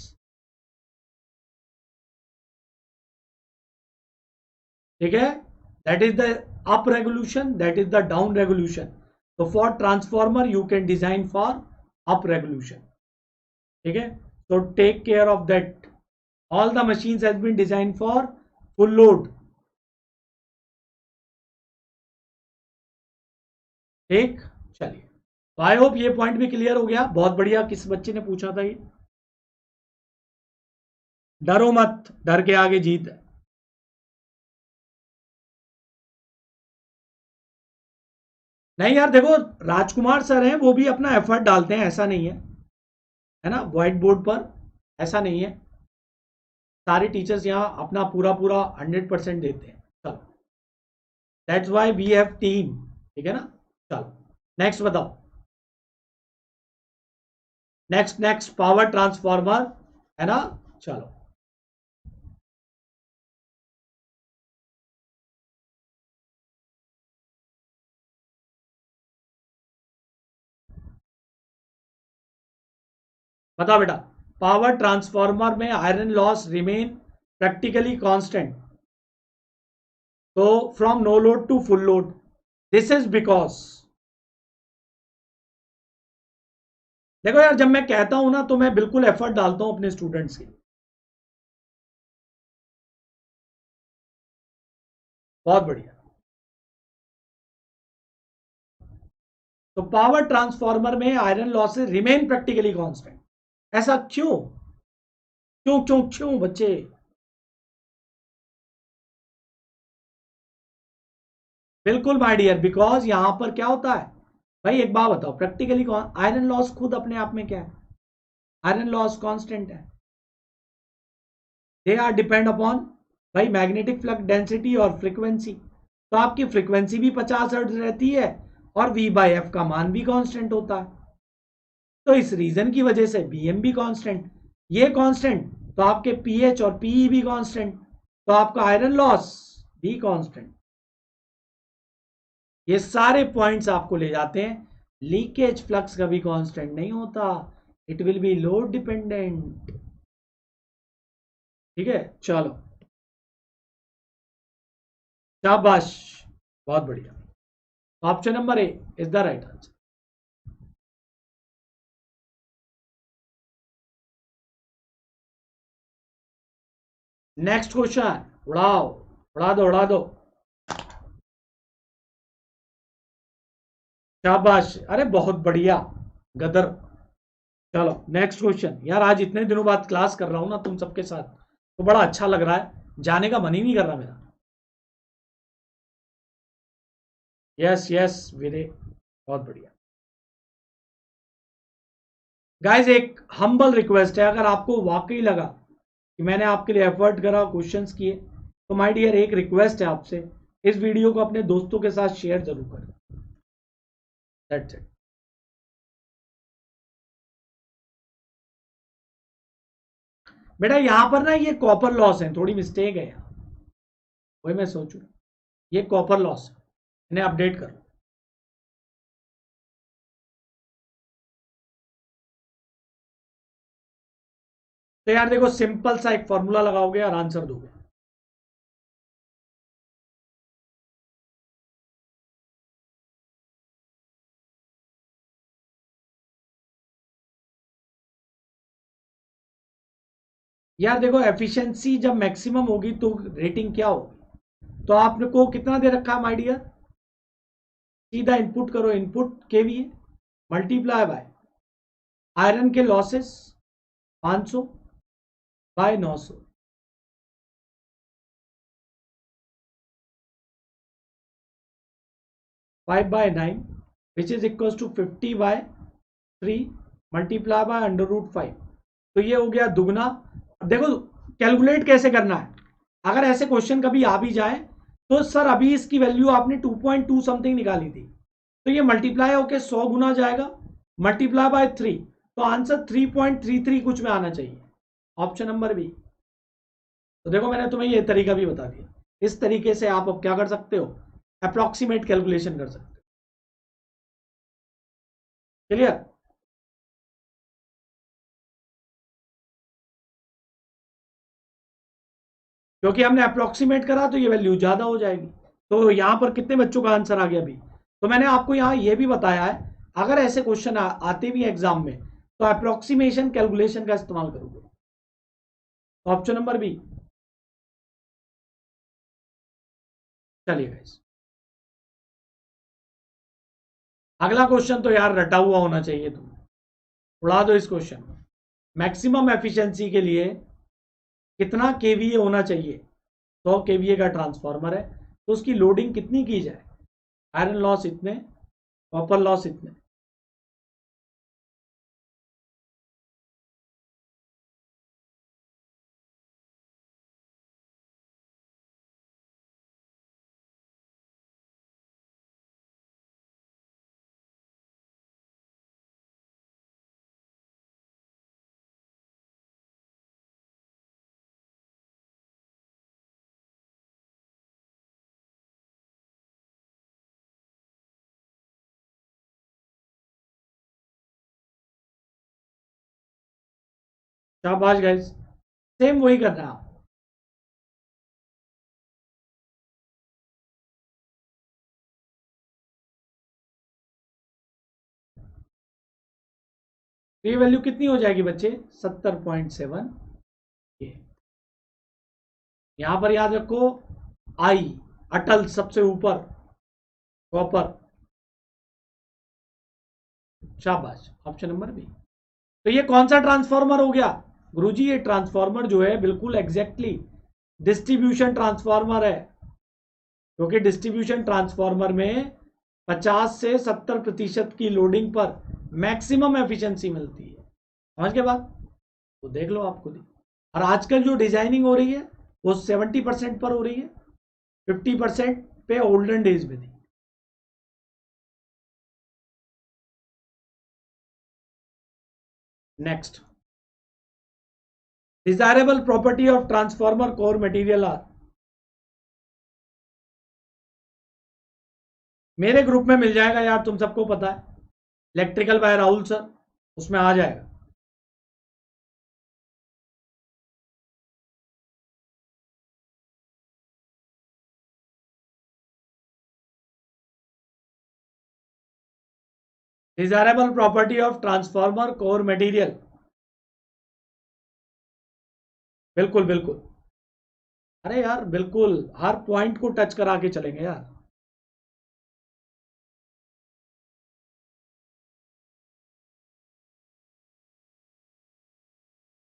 ठीक है, that is the up regulation, that is the down regulation. तो for transformer you can design for up regulation, ठीक है। तो take care of that, all the machines has been design for full load. ठीक, चलिए, तो I hope ये point भी clear हो गया, बहुत बढ़िया। किस बच्चे ने पूछा था ये, डरो मत, डर के आगे जीत है। नहीं यार देखो, राजकुमार सर हैं, वो भी अपना एफर्ट डालते हैं, ऐसा नहीं है ना, व्हाइट बोर्ड पर ऐसा नहीं है, सारे टीचर्स यहाँ अपना पूरा पूरा 100% देते हैं। चलो, that's why we have team, ठीक है ना। चलो नेक्स्ट बताओ, नेक्स्ट नेक्स्ट पावर ट्रांसफॉर्मर, है ना। चलो, बताओ बेटा, पावर ट्रांसफॉर्मर में iron loss remain practically constant, तो from no load to full load, this is because, देखो यार जब मैं कहता हूं ना तो मैं बिल्कुल एफर्ट डालता हूं अपने स्टूडेंट्स के, बहुत बढ़िया। तो पावर ट्रांसफॉर्मर में iron losses remain practically constant, ऐसा क्यों, क्यों क्यों क्यों बच्चे। बिल्कुल माय डियर, बिकॉज यहां पर क्या होता है भाई, एक बात बताओ, प्रैक्टिकली आयरन लॉस खुद अपने आप में क्या है, आयरन लॉस कांस्टेंट है, दे आर डिपेंड अपॉन भाई मैग्नेटिक फ्लक्स डेंसिटी और फ्रीक्वेंसी। तो आपकी फ्रीक्वेंसी भी 50 हर्ट्ज रहती है और V बाई एफ का मान भी कांस्टेंट होता है, तो इस रीजन की वजह से BM भी कांस्टेंट, ये कांस्टेंट, तो आपके पीएच और पीई भी कांस्टेंट, तो आपका आयरन लॉस भी कांस्टेंट। ये सारे पॉइंट्स आपको ले जाते हैं, लीकेज फ्लक्स कभी कांस्टेंट नहीं होता, it will be load dependent. ठीक है, चलो शाबाश, बहुत बढ़िया। Option number A is the right answer. Next question, उड़ाओ, उड़ा दो उड़ा दो। शाबाश, अरे बहुत बढ़िया गदर। चलो नेक्स्ट क्वेश्चन। यार आज इतने दिनों बाद क्लास कर रहा हूं ना तुम सबके साथ, तो बड़ा अच्छा लग रहा है, जाने का मन ही नहीं कर रहा मेरा। यस यस वीरे, बहुत बढ़िया। गाइस एक हम्बल रिक्वेस्ट है, अगर आपको वाकई लगा कि मैंने आपके लिए एफर्ट करा, क्वेश्चंस किए, तो माय डियर एक रिक्वेस्ट है आपसे, इस वीडियो को अपने दोस्तों के साथ शेयर जरूर करें। That's it. बेटा यहां पर ना ये कॉपर लॉस है, थोड़ी मिस्टेक है यहाँ, वही मैं सोचू, ये कॉपर लॉस है, इन्हें अपडेट करो। तो यार देखो सिंपल सा एक फॉर्मूला लगाओगे और आंसर दोगे। यार देखो एफिशिएंसी जब मैक्सिमम होगी तो रेटिंग क्या होगी, तो आपको कितना दे रखा है माय डियर, सीधा इनपुट करो, input kVA multiply by iron के लॉसेस 500 बाय 900, 5/9 which is equal to 50/3 multiply by √5। तो ये हो गया दुगना। देखो कैलकुलेट कैसे करना है, अगर ऐसे क्वेश्चन कभी आ भी जाए तो सर अभी इसकी वैल्यू आपने 2.2 समथिंग निकाली थी, तो ये मल्टीप्लाई होके 100 गुना जाएगा, मल्टीप्लाई बाय 3, तो आंसर 3.33 कुछ में आना चाहिए, ऑप्शन नंबर बी। तो देखो मैंने तुम्हें ये तरीका भी बता दिया, इस तरीके से आप अब क्या कर सकते हो, अप्रोक्सीमेट कैलकुलेशन कर सकते हो। क्लियर। क्योंकि हमने अप्रोक्सीमेट करा तो ये वैल्यू ज्यादा हो जाएगी। तो यहां पर कितने बच्चों का आंसर आ गया अभी, तो मैंने आपको यहां ये भी बताया है, अगर ऐसे क्वेश्चन आते भी एग्जाम में तो अप्रोक्सीमेशन कैलकुलेशन का इस्तेमाल करोगे, ऑप्शन नंबर बी। चलिए गाइस, अगला क्वेश्चन तो यार रटा हुआ होना चाहिए, तुम उड़ा दो इस क्वेश्चन को। मैक्सिमम एफिशिएंसी के लिए कितना केवीए होना चाहिए, 100 केवीए का ट्रांसफार्मर है, तो उसकी लोडिंग कितनी की जाए, आयरन लॉस इतने, कॉपर लॉस इतने। शाबाश गाइस, सेम वही करना है आप। तो ये वैल्यू कितनी हो जाएगी बच्चे, 70.7। ये यहां पर याद रखो, आई अटल सबसे ऊपर, कॉपर, शाबाश, ऑप्शन नंबर बी। तो ये कौन सा ट्रांसफार्मर हो गया गुरुजी, ये ट्रांसफार्मर जो है बिल्कुल एग्जैक्टली डिस्ट्रीब्यूशन ट्रांसफार्मर है, क्योंकि डिस्ट्रीब्यूशन ट्रांसफार्मर में 50 से 70% की लोडिंग पर मैक्सिमम एफिशिएंसी मिलती है। समझ के बाद तो देख लो आप खुद ही। और आजकल जो डिजाइनिंग हो रही है वो 70% पर हो रही है, 50% पे ओल्डन डेज में थी। Next, desirable property of transformer core material are, मेरे ग्रुप में मिल जाएगा यार, तुम सबको पता है, इलेक्ट्रिकल बाय राहुल सर, उसमें आ जाएगा। Desirable property of transformer core material, बिल्कुल बिल्कुल। अरे यार बिल्कुल हर पॉइंट को टच करा के चलेंगे यार।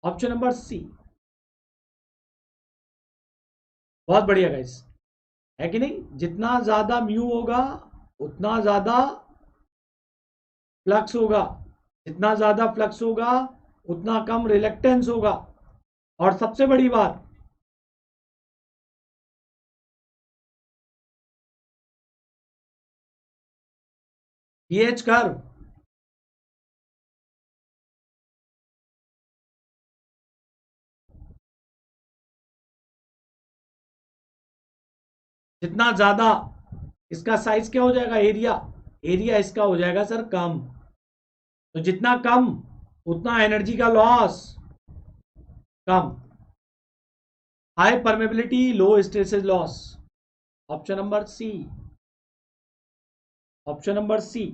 ऑप्शन नंबर सी, बहुत बढ़िया गाइस, है कि नहीं? जितना ज्यादा म्यू होगा उतना ज्यादा फ्लक्स होगा, जितना ज्यादा फ्लक्स होगा उतना कम रिलेक्टेंस होगा। और सबसे बड़ी बात, पीएच कर्व, जितना ज्यादा इसका साइज क्या हो जाएगा, एरिया, एरिया इसका हो जाएगा सर कम। तो जितना कम उतना एनर्जी का लॉस कम। High permeability low stresses loss. Option number C, option number C.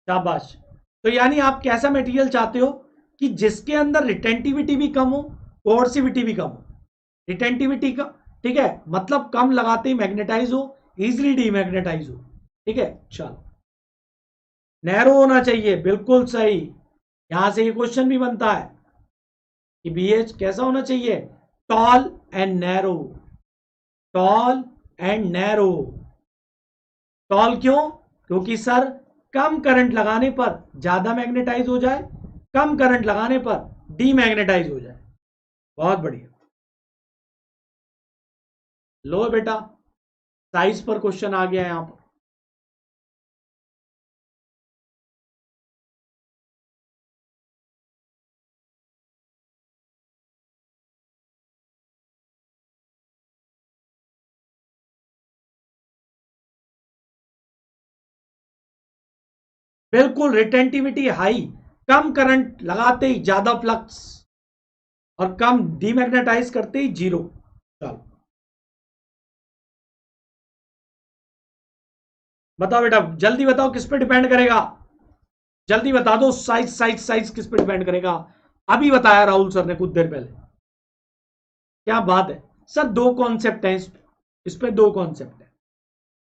शाबाश। तो यानी आप कैसा मटेरियल चाहते हो कि जिसके अंदर रिटेंटिविटी भी कम हो, कोर्सिविटी भी कम हो। रिटेंटिविटी का, ठीक है, मतलब कम लगाते ही मैग्नेटाइज हो, इजिली डीमैग्नेटाइज हो। ठीक है, चलो। नैरो होना चाहिए, बिल्कुल सही। यहां से ये क्वेश्चन भी बनता है कि बीएच कैसा होना चाहिए, tall and narrow, tall and narrow. Tall क्यों? क्योंकि सर कम करंट लगाने पर ज्यादा मैग्नेटाइज हो जाए, कम करंट लगाने पर डीमैग्नेटाइज हो जाए। बहुत बढ़िया। लो बेटा, साइज पर क्वेश्चन आ गया यहां पर। बिल्कुल, रिटेंटिविटी हाई, कम करंट लगाते ही ज्यादा फ्लक्स, और कम डीमैग्नेटाइज करते ही जीरो। चलो बताओ बेटा, जल्दी बताओ किस पे डिपेंड करेगा, जल्दी बता दो। साइज साइज साइज किस पे डिपेंड करेगा? अभी बताया राहुल सर ने कुछ देर पहले। क्या बात है सर, दो कॉन्सेप्ट हैं इस पे दो कॉन्सेप्ट है।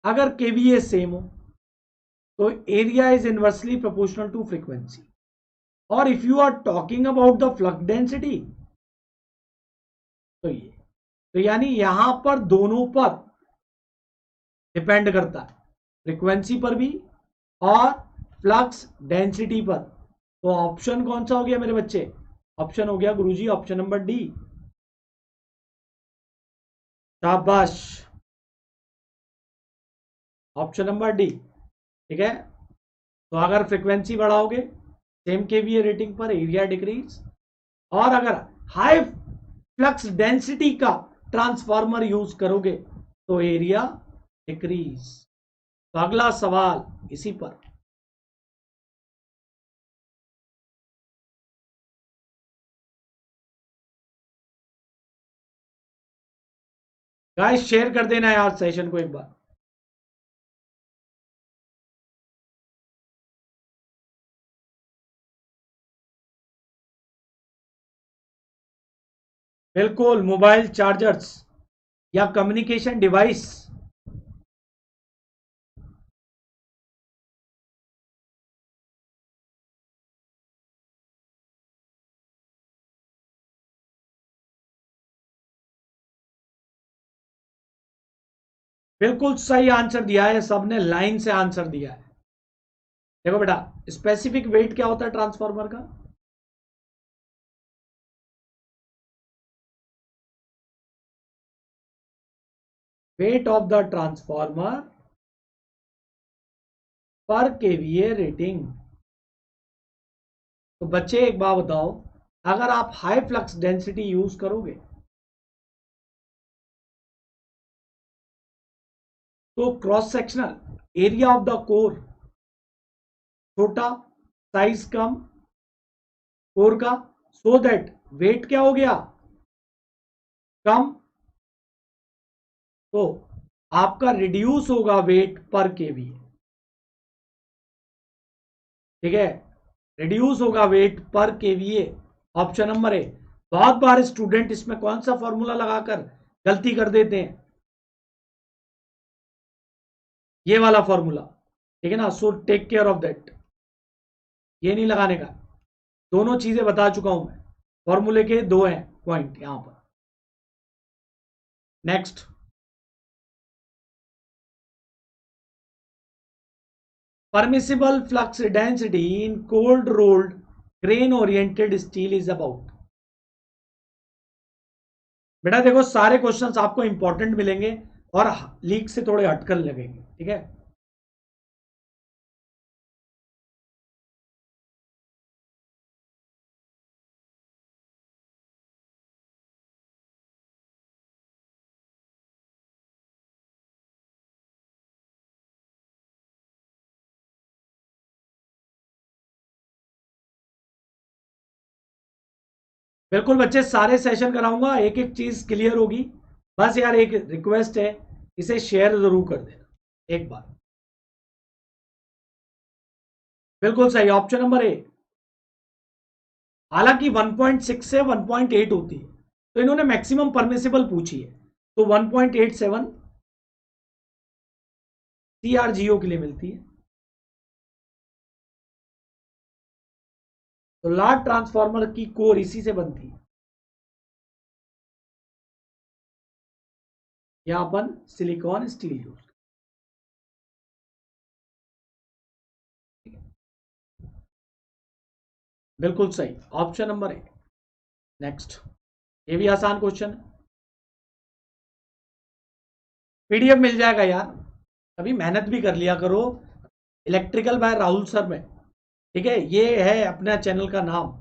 अगर केवीए सेम हो तो area is inversely proportional to frequency. और if you are talking about the flux density, तो ये, तो यानी यहां पर दोनों पर डिपेंड करता है, फ्रीक्वेंसी पर भी और फ्लक्स डेंसिटी पर। तो ऑप्शन कौन सा हो गया मेरे बच्चे? ऑप्शन हो गया गुरुजी ऑप्शन नंबर डी। शाबाश, ऑप्शन नंबर डी। ठीक है, तो अगर फ्रीक्वेंसी बढ़ाओगे सेम केवीए रेटिंग पर एरिया डिक्रीज, और अगर हाई फ्लक्स डेंसिटी का ट्रांसफार्मर यूज करोगे तो एरिया डिक्रीज। तो अगला सवाल इसी पर। गाइस शेयर कर देना यार सेशन को एक बार। बिल्कुल, मोबाइल चार्जर्स या कम्युनिकेशन डिवाइस। बिल्कुल सही आंसर दिया है, सबने लाइन से आंसर दिया है। देखो बेटा, स्पेसिफिक वेट क्या होता है ट्रांसफार्मर का? वेट ऑफ द ट्रांसफार्मर पर केवीए रेटिंग। तो बच्चे एक बात बताओ, अगर आप हाई फ्लक्स डेंसिटी यूज करोगे तो cross sectional area of the core छोटा, साइज कम कोर का, सो दैट वेट क्या हो गया, कम। तो आपका रिड्यूस होगा वेट पर केवी। ठीक है, रिड्यूस होगा वेट पर केवीए, ऑप्शन नंबर ए। बहुत बार स्टूडेंट इसमें कौन सा फॉर्मूला लगाकर गलती कर देते हैं, ये वाला फॉर्मूला, ठीक है ना, so take care of that, ये नहीं लगाने का। दोनों चीजें बता चुका हूं मैं, फॉर्मूले के दो हैं पॉइंट यहां पर। Next, permissible flux density in cold rolled grain oriented steel is about. बेटा देखो सारे क्वेश्चंस आपको इंपॉर्टेंट मिलेंगे और लीक से थोड़े हटकर लगेंगे, ठीक है। बिल्कुल बच्चे, सारे सेशन कराऊंगा, एक एक चीज क्लियर होगी। बस यार एक रिक्वेस्ट है, इसे शेयर जरूर कर देना एक बार। बिल्कुल सही, ऑप्शन नंबर ए। हालांकि 1.6 से 1.8 होती है, तो इन्होंने मैक्सिमम परमिसिबल पूछी है, तो 1.87 सीआरजीओ के लिए मिलती है। तो लार्ज ट्रांसफार्मर की कोर इसी से बनती है, यहां अपन सिलिकॉन स्टील यूज। बिल्कुल सही, ऑप्शन नंबर ए। नेक्स्ट, ये भी आसान क्वेश्चन है, पीडीएफ मिल जाएगा यार, अभी मेहनत भी कर लिया करो। इलेक्ट्रिकल बाय राहुल सर में, ठीक है, ये है अपना चैनल का नाम,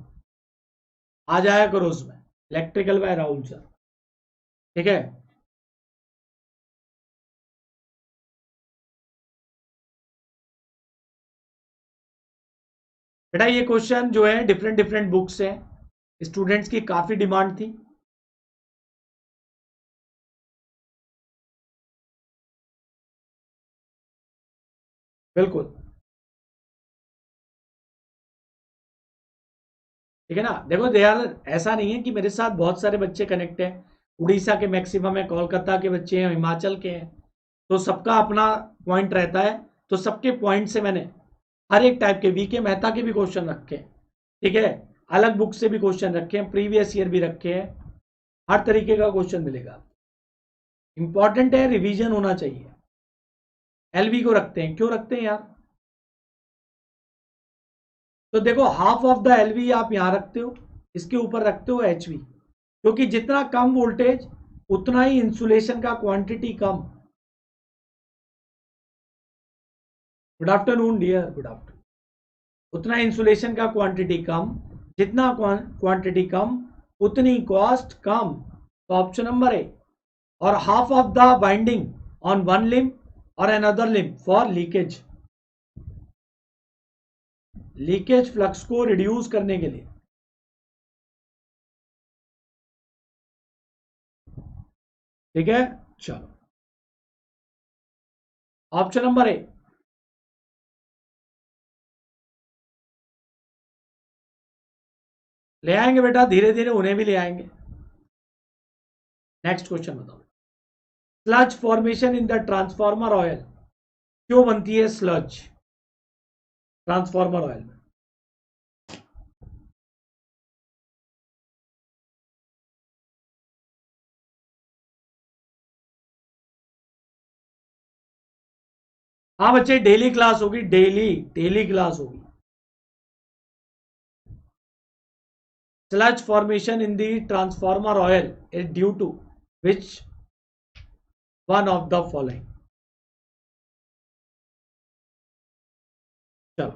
आ जाया करो उसमें, इलेक्ट्रिकल बाय राहुल सर, ठीक है। बेटा ये क्वेश्चन जो है डिफरेंट डिफरेंट बुक्स है, स्टूडेंट्स की काफी डिमांड थी। बिल्कुल, ठीक है ना। देखो यार, ऐसा नहीं है कि मेरे साथ बहुत सारे बच्चे कनेक्ट हैं, उड़ीसा के मैक्सिमम है, कोलकाता के बच्चे हैं, हिमाचल के हैं, तो सबका अपना पॉइंट रहता है। तो सबके पॉइंट से मैंने हर एक टाइप के वीके मेहता के भी क्वेश्चन रखे हैं, ठीक है, अलग बुक से भी क्वेश्चन रखे हैं, प्रीवियस ईयर भी रखे हैं, हर तरीके का क्वेश्चन मिलेगा। इंपॉर्टेंट है, रिवीजन होना चाहिए। एलवी को रखते हैं, क्यों रखते हैं यार, तो देखो हाफ ऑफ द एलवी आप यहां रखते हो, इसके ऊपर रखते हो एचवी, क्योंकि जितना कम वोल्टेज उतना ही इंसुलेशन का क्वांटिटी कम। Good afternoon dear, good afternoon. उतना इंसुलेशन का क्वांटिटी कम, जितना क्वांटिटी कम उतनी कॉस्ट कम, तो ऑप्शन नंबर ए। और half of the binding on one limb और another limb for leakage, leakage flux को रिड्यूस करने के लिए, ठीक है। चलो, ऑप्शन नंबर ए। ले आएंगे बेटा, धीरे धीरे उन्हें भी ले आएंगे। नेक्स्ट क्वेश्चन बताओ, sludge formation in the transformer oil, क्यों बनती है स्लज ट्रांसफार्मर ऑयल में। हाँ बच्चे, डेली क्लास होगी, डेली डेली क्लास होगी। Sludge formation in the transformer oil is due to which one of the following. चलो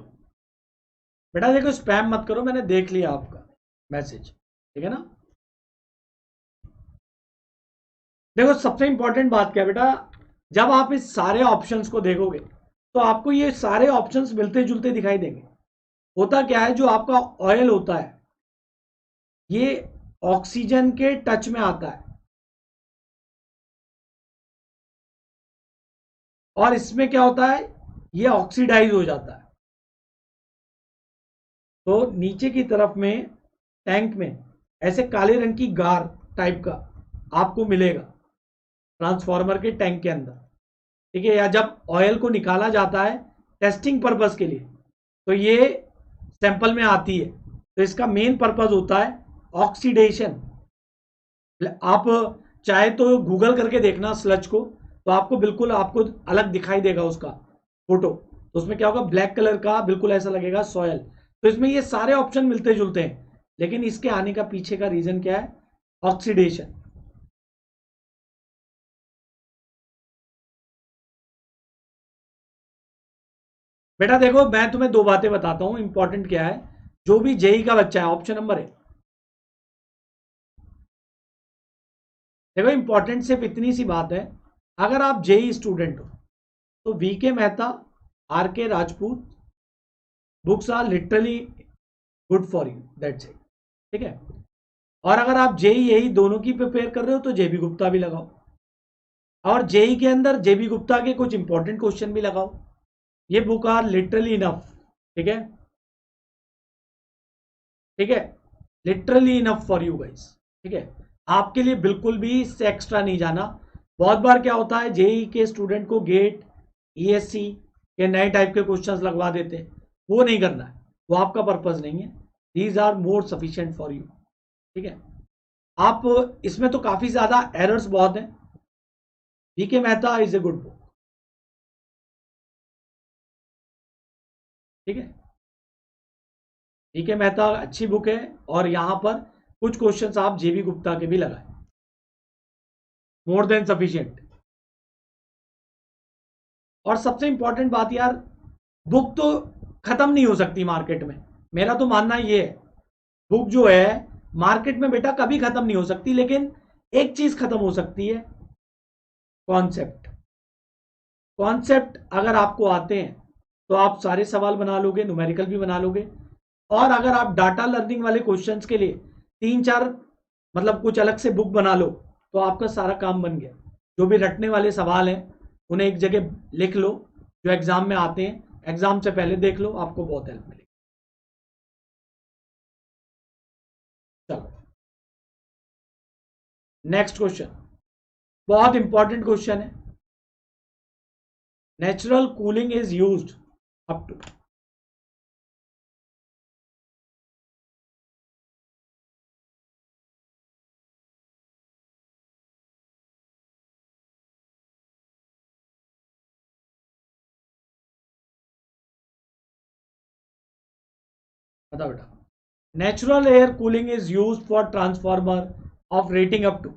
बेटा देखो, स्पैम मत करो, मैंने देख लिया आपका मैसेज, ठीक है ना। देखो सबसे इंपॉर्टेंट बात क्या है बेटा, जब आप इस सारे ऑप्शंस को देखोगे तो आपको ये सारे ऑप्शंस मिलते जुलते दिखाई देंगे। होता क्या है, जो आपका ऑयल होता है ये ऑक्सीजन के टच में आता है, और इसमें क्या होता है, ये ऑक्सीडाइज हो जाता है। तो नीचे की तरफ में टैंक में ऐसे काले रंग की गार टाइप का आपको मिलेगा ट्रांसफार्मर के टैंक के अंदर, ठीक है, या जब ऑयल को निकाला जाता है टेस्टिंग पर्पस के लिए तो ये सैंपल में आती है। तो इसका मेन पर्पस होता है ऑक्सीडेशन। आप चाहे तो गूगल करके देखना स्लज को, तो आपको बिल्कुल आपको अलग दिखाई देगा उसका फोटो। तो उसमें क्या होगा, ब्लैक कलर का बिल्कुल ऐसा लगेगा सॉयल। तो इसमें ये सारे ऑप्शन मिलते जुलते हैं, लेकिन इसके आने का पीछे का रीजन क्या है, ऑक्सीडेशन। बेटा देखो मैं तुम्हें दो बातें बताता हूं, इंपॉर्टेंट क्या है। जो भी जेई का बच्चा है, ऑप्शन नंबर है, देखो इंपॉर्टेंट सिर्फ इतनी सी बात है, अगर आप जेई स्टूडेंट हो तो VK Mehta, R K Rajput books are literally good for you, that's it, ठीक है। और अगर आप जेई यही दोनों की प्रिपेयर कर रहे हो तो जेबी गुप्ता भी लगाओ, और जेई के अंदर जेबी गुप्ता के कुछ इंपॉर्टेंट क्वेश्चन भी लगाओ। ये बुक आर लिटरली इनफ, ठीक है, ठीक है, literally enough for you guys, ठीक है। आपके लिए बिल्कुल भी इससे एक्स्ट्रा नहीं जाना। बहुत बार क्या होता है, जेई के स्टूडेंट को गेट ईएससी के नए टाइप के क्वेश्चंस लगवा देते हैं, वो नहीं करना है, वो आपका पर्पज नहीं है। These are more sufficient for you, ठीक है। आप इसमें तो काफी ज्यादा एरर्स बहुत हैं। VK Mehta is a good book, ठीक है, वीके मेहता अच्छी बुक है, और यहां पर कुछ क्वेश्चंस आप जेबी गुप्ता के भी लगाए, मोर देन सफिशिएंट। और सबसे इंपॉर्टेंट बात यार, बुक तो खत्म नहीं हो सकती मार्केट में, मेरा तो मानना ये है। बुक जो है मार्केट में बेटा कभी खत्म नहीं हो सकती, लेकिन एक चीज खत्म हो सकती है, कॉन्सेप्ट। कॉन्सेप्ट अगर आपको आते हैं तो आप सारे सवाल बना लोगे, न्यूमेरिकल भी बना लोगे। और अगर आप डाटा लर्निंग वाले क्वेश्चंस के लिए तीन चार मतलब कुछ अलग से बुक बना लो तो आपका सारा काम बन गया। जो भी रटने वाले सवाल हैं उन्हें एक जगह लिख लो, जो एग्जाम में आते हैं एग्जाम से पहले देख लो, आपको बहुत हेल्प मिलेगी। चलो नेक्स्ट क्वेश्चन, बहुत इंपॉर्टेंट क्वेश्चन है। Natural cooling is used up to, बताओ बेटा। Natural air cooling is used for transformer of rating up to,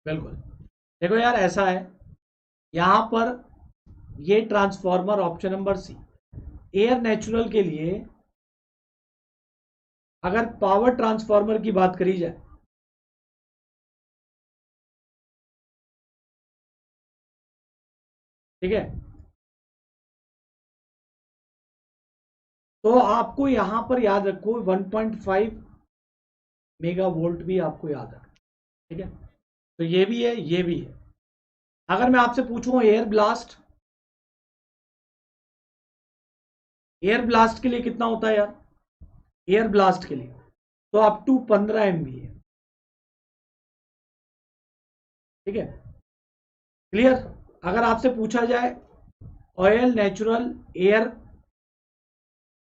बिल्कुल। देखो यार ऐसा है, यहां पर ये transformer option number C, air natural के लिए अगर पावर ट्रांसफार्मर की बात करी जाए, ठीक है, तो आपको यहां पर याद रखो 1.5 मेगा वोल्ट भी आपको याद रखना, ठीक है। तो ये भी है, ये भी है। अगर मैं आपसे पूछूं एयर ब्लास्ट, एयर ब्लास्ट के लिए कितना होता है यार, एयर ब्लास्ट के लिए तो अप टू 15 MV है, ठीक है, क्लियर। अगर आपसे पूछा जाए ऑयल नेचुरल, एयर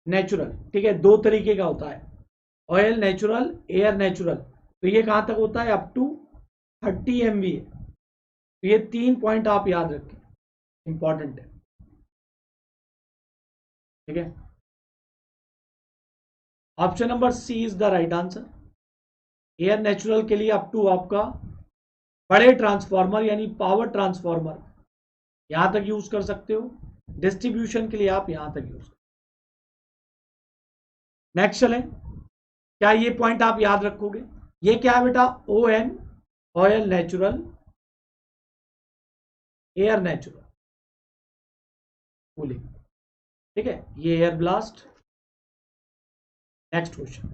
नेचुरल, ठीक है, दो तरीके का होता है, ऑयल नेचुरल, एयर नेचुरल, तो ये कहां तक होता है, अप टू 30 MV है। तो ये 3 पॉइंट आप याद रखें, इंपॉर्टेंट है, ठीक है। Option number C is the right answer. Air natural के लिए अप टू आपका बड़े ट्रांसफार्मर यानी पावर ट्रांसफार्मर यहां तक यूज कर सकते हो, डिस्ट्रीब्यूशन के लिए आप यहां तक यूज। नेक्स्ट चलें, क्या ये पॉइंट आप याद रखोगे। ये क्या है बेटा, O N, oil natural, air natural cooling, ठीक है, ये air blast. Next question,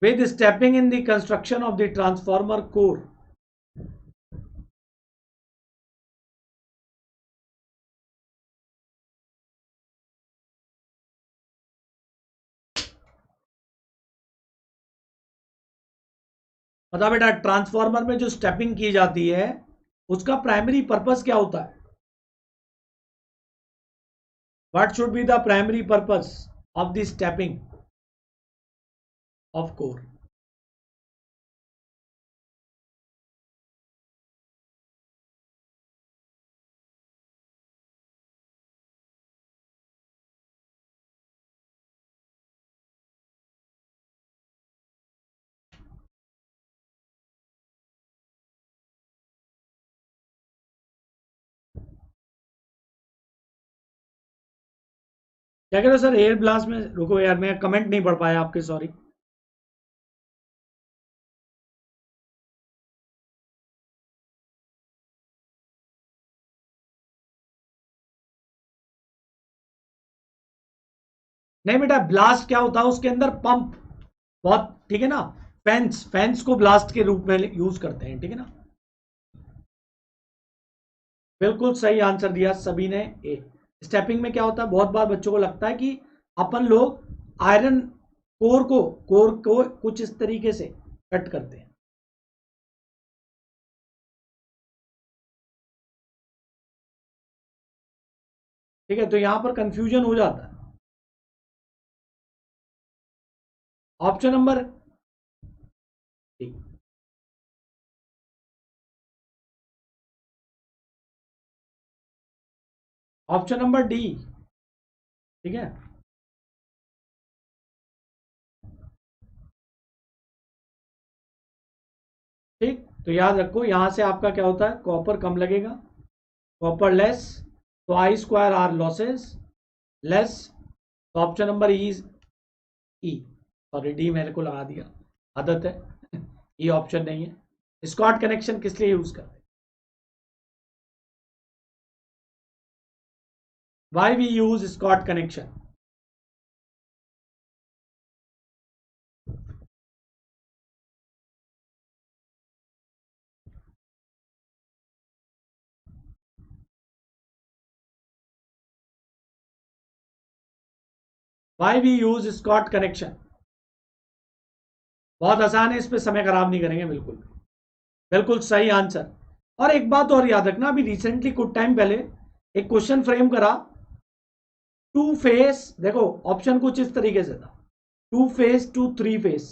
with stepping in the construction of the transformer core, बता बेटा ट्रांसफार्मर में जो स्टेपिंग की जाती है उसका प्राइमरी पर्पस क्या होता है? What should be the primary purpose of the stepping of core? क्या कह रहे हो सर? एयर ब्लास्ट में, रुको यार मैं कमेंट नहीं पढ़ पाया आपके, सॉरी। नहीं बेटा, ब्लास्ट क्या होता है उसके अंदर? पंप, बहुत ठीक है ना। फैंस, फैंस को ब्लास्ट के रूप में यूज करते हैं, ठीक है ना। बिल्कुल सही आंसर दिया सभी ने, ए। स्टेपिंग में क्या होता है, बहुत बार बच्चों को लगता है कि अपन लोग आयरन कोर को कुछ इस तरीके से कट करते हैं। ठीक है, तो यहां पर कंफ्यूजन हो जाता है। Option number D, option number D, ठीक है। ठीक, तो याद रखो यहां से आपका क्या होता है, कॉपर कम लगेगा, कॉपर लेस, तो आई स्क्वायर आर लॉसेस लेस, तो ऑप्शन नंबर ई, सॉरी डी मेरे को लगा दिया, आदत है। ई ऑप्शन नहीं है। स्कॉट कनेक्शन किस लिए यूज करते हैं? Why we use Scott connection? Why we use Scott connection? बहुत आसान है, इस पे समय खराब नहीं करेंगे बिल्कुल। बिल्कुल सही आंसर। और एक बात और याद रखना, अभी रिसेंटली कुछ टाइम पहले एक क्वेश्चन फ्रेम करा, टू फेस, देखो ऑप्शन कुछ इस तरीके से था, two phase to three phase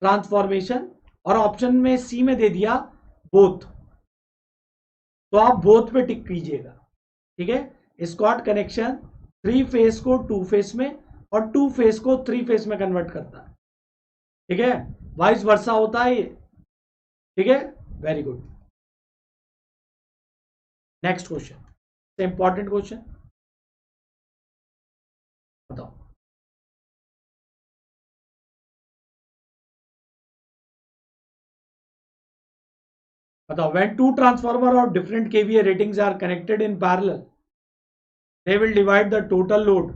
transformation, और ऑप्शन में सी में दे दिया बोथ, तो आप बोथ पे टिक कीजिएगा, ठीक है। स्कॉट कनेक्शन थ्री फेस को टू फेस में और टू फेस को थ्री फेस में कन्वर्ट करता है, ठीक है। वाइस वर्सा होता है ये, ठीक है। Very good. Next question, important question, बताओ। बताओ, when two transformer of different kVA ratings are connected in parallel, they will divide the total load.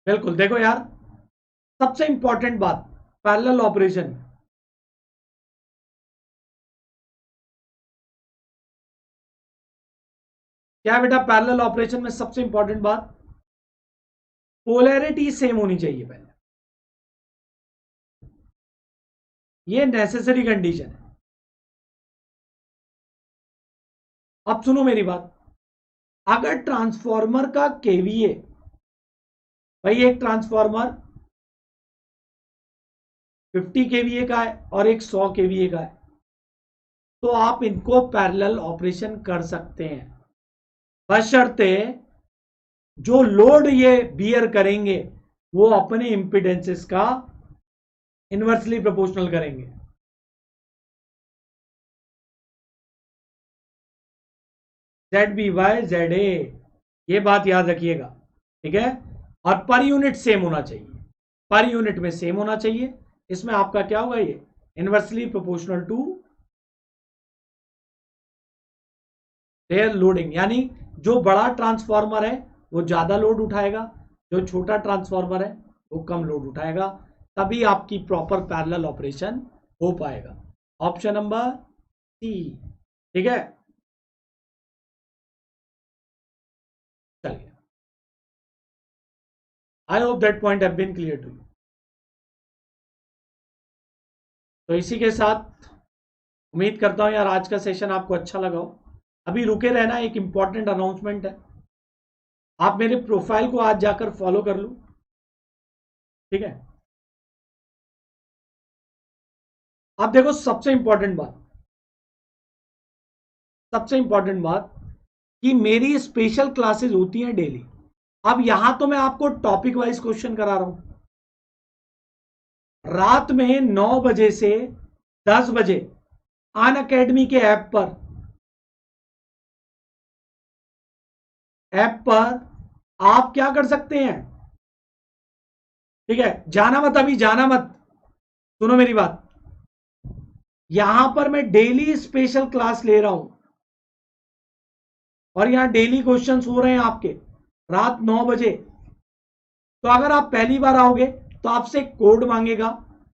बिल्कुल, देखो यार सबसे इंपॉर्टेंट बात पैरेलल ऑपरेशन, क्या है बेटा? पैरेलल ऑपरेशन में सबसे इंपॉर्टेंट बात, पोलैरिटी सेम होनी चाहिए पहले, ये नेसेसरी कंडीशन है। अब सुनो मेरी बात, अगर ट्रांसफॉर्मर का केवीए, भाई एक ट्रांसफॉर्मर 50 केवीए का है और एक 100 केवीए का है, तो आप इनको पैरेलल ऑपरेशन कर सकते हैं, बशर्ते जो लोड ये बियर करेंगे वो अपने इंपिडेंसेस का इनवर्सली प्रोपोर्शनल करेंगे। ZBY ZA, ये बात याद रखिएगा, ठीक है। और पर यूनिट सेम होना चाहिए, पर यूनिट में सेम होना चाहिए। इसमें आपका क्या होगा, ये inversely proportional to their loading, यानी जो बड़ा ट्रांसफार्मर है वो ज्यादा लोड उठाएगा, जो छोटा ट्रांसफार्मर है वो कम लोड उठाएगा, तभी आपकी प्रॉपर पैरेलल ऑपरेशन हो पाएगा। ऑप्शन नंबर सी, ठीक है। चलिए, I hope that point have been clear to you. तो इसी के साथ उम्मीद करता हूं यार आज का सेशन आपको अच्छा लगा हो। अभी रुके रहना, एक इंपॉर्टेंट अनाउंसमेंट है, आप मेरे प्रोफाइल को आज जाकर फॉलो कर लो, ठीक है। आप देखो, सबसे इंपॉर्टेंट बात कि मेरी स्पेशल क्लासेस होती हैं डेली। अब यहां तो मैं आपको टॉपिक वाइज क्वेश्चन करा रहा हूं, रात में 9 बजे से 10 बजे अनअकैडमी के ऐप पर आप क्या कर सकते हैं, ठीक है। जाना मत, अभी जाना मत, सुनो मेरी बात। यहां पर मैं डेली स्पेशल क्लास ले रहा हूं और यहां डेली क्वेश्चंस हो रहे हैं आपके रात 9 बजे। तो अगर आप पहली बार आओगे तो आपसे कोड मांगेगा,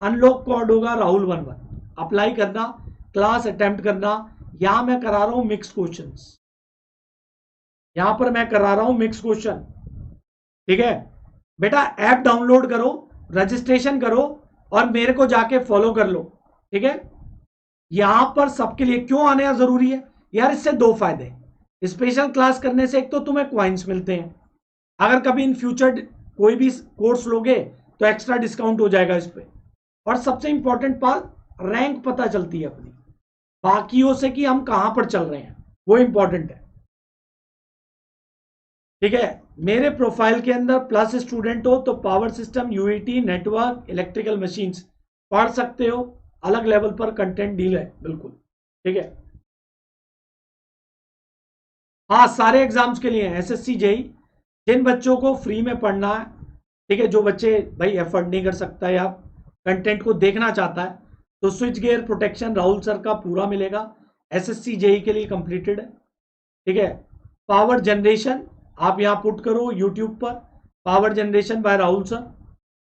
अनलॉक कोड होगा राहुल11, अप्लाई करना, क्लास अटेम्प्ट करना। यहां मैं करा रहा हूं मिक्स क्वेश्चंस, यहां पर मैं करा रहा हूं मिक्स क्वेश्चन, ठीक है। बेटा ऐप डाउनलोड करो, रजिस्ट्रेशन करो और मेरे को जाके फॉलो कर लो, ठीक है। यहां पर सबके लिए क्यों आने जरूरी है यार, इससे दो फायदे। स्पेशल क्लास करने से एक तो तुम्हें क्वाइंस मिलते हैं, अगर कभी इन फ्यूचर कोई भी कोर्स लोगे तो एक्स्ट्रा डिस्काउंट हो जाएगा इस पे। और सबसे इंपॉर्टेंट बात, रैंक पता चलती है अपनी बाकियों से कि हम कहां पर चल रहे हैं, वो इंपॉर्टेंट है, ठीक है। मेरे प्रोफाइल के अंदर प्लस स्टूडेंट हो तो power system, UET, network, electrical machines पढ़ सकते हो, अलग लेवल पर कंटेंट डील है बिल्कुल, ठीक है। हाँ, सारे एग्जाम्स के लिए एसएससी जेई, जिन बच्चों को फ्री में पढ़ना है, ठीक है, जो बच्चे भाई एफर्ट नहीं कर सकता या कंटेंट को देखना चाहता है, तो switch gear protection Rahul sir का पूरा मिलेगा, एसएससी जेई के लिए कंप्लीटेड है, ठीक है। पावर जनरेशन आप यहां पुट करो यूट्यूब पर, power generation by Rahul sir,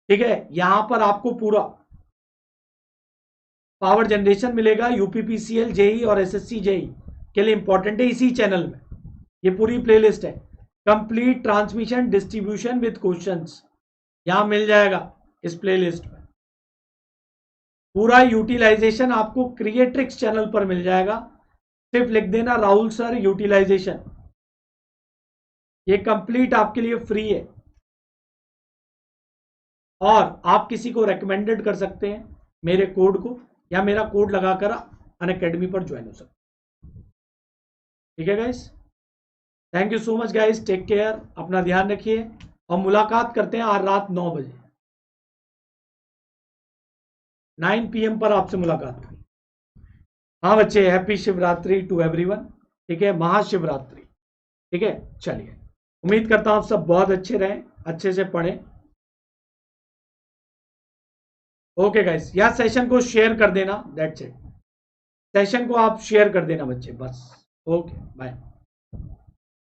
ठीक है। यहां पर आपको पूरा पावर जनरेशन मिलेगा, यूपीपीसीएल जेई और एसएससी जेई के लिए इंपॉर्टेंट है, इसी चैनल में ये पूरी प्लेलिस्ट है। Complete transmission distribution with questions यहां मिल जाएगा इस प्लेलिस्ट में। पूरा यूटिलाइजेशन आपको क्रिएट्रिक्स चैनल पर मिल जाएगा, सिर्फ लिख देना राहुल सर यूटिलाइजेशन, ये कंप्लीट आपके लिए फ्री है। और आप किसी को रेकमेंडेड कर सकते हैं मेरे कोड को, या मेरा कोड लगाकर अनअकैडमी पर ज्वाइन हो सकते हैं, ठीक है guys. Thank you so much guys, take care, अपना ध्यान रखिए और मुलाकात करते हैं आज रात 9 बजे 9 PM पर आपसे मुलाकात होगी। हाँ बच्चे, हैप्पी शिवरात्रि टू एवरीवन, ठीक है, महाशिवरात्रि, ठीक है। चलिए, उम्मीद करता हूं आप सब बहुत अच्छे रहें, अच्छे से पढ़ें। ओके गाइस, या सेशन को शेयर कर देना, दैट्स इट, सेशन को आप शेयर कर देना बच्चे, बस। Okay bye.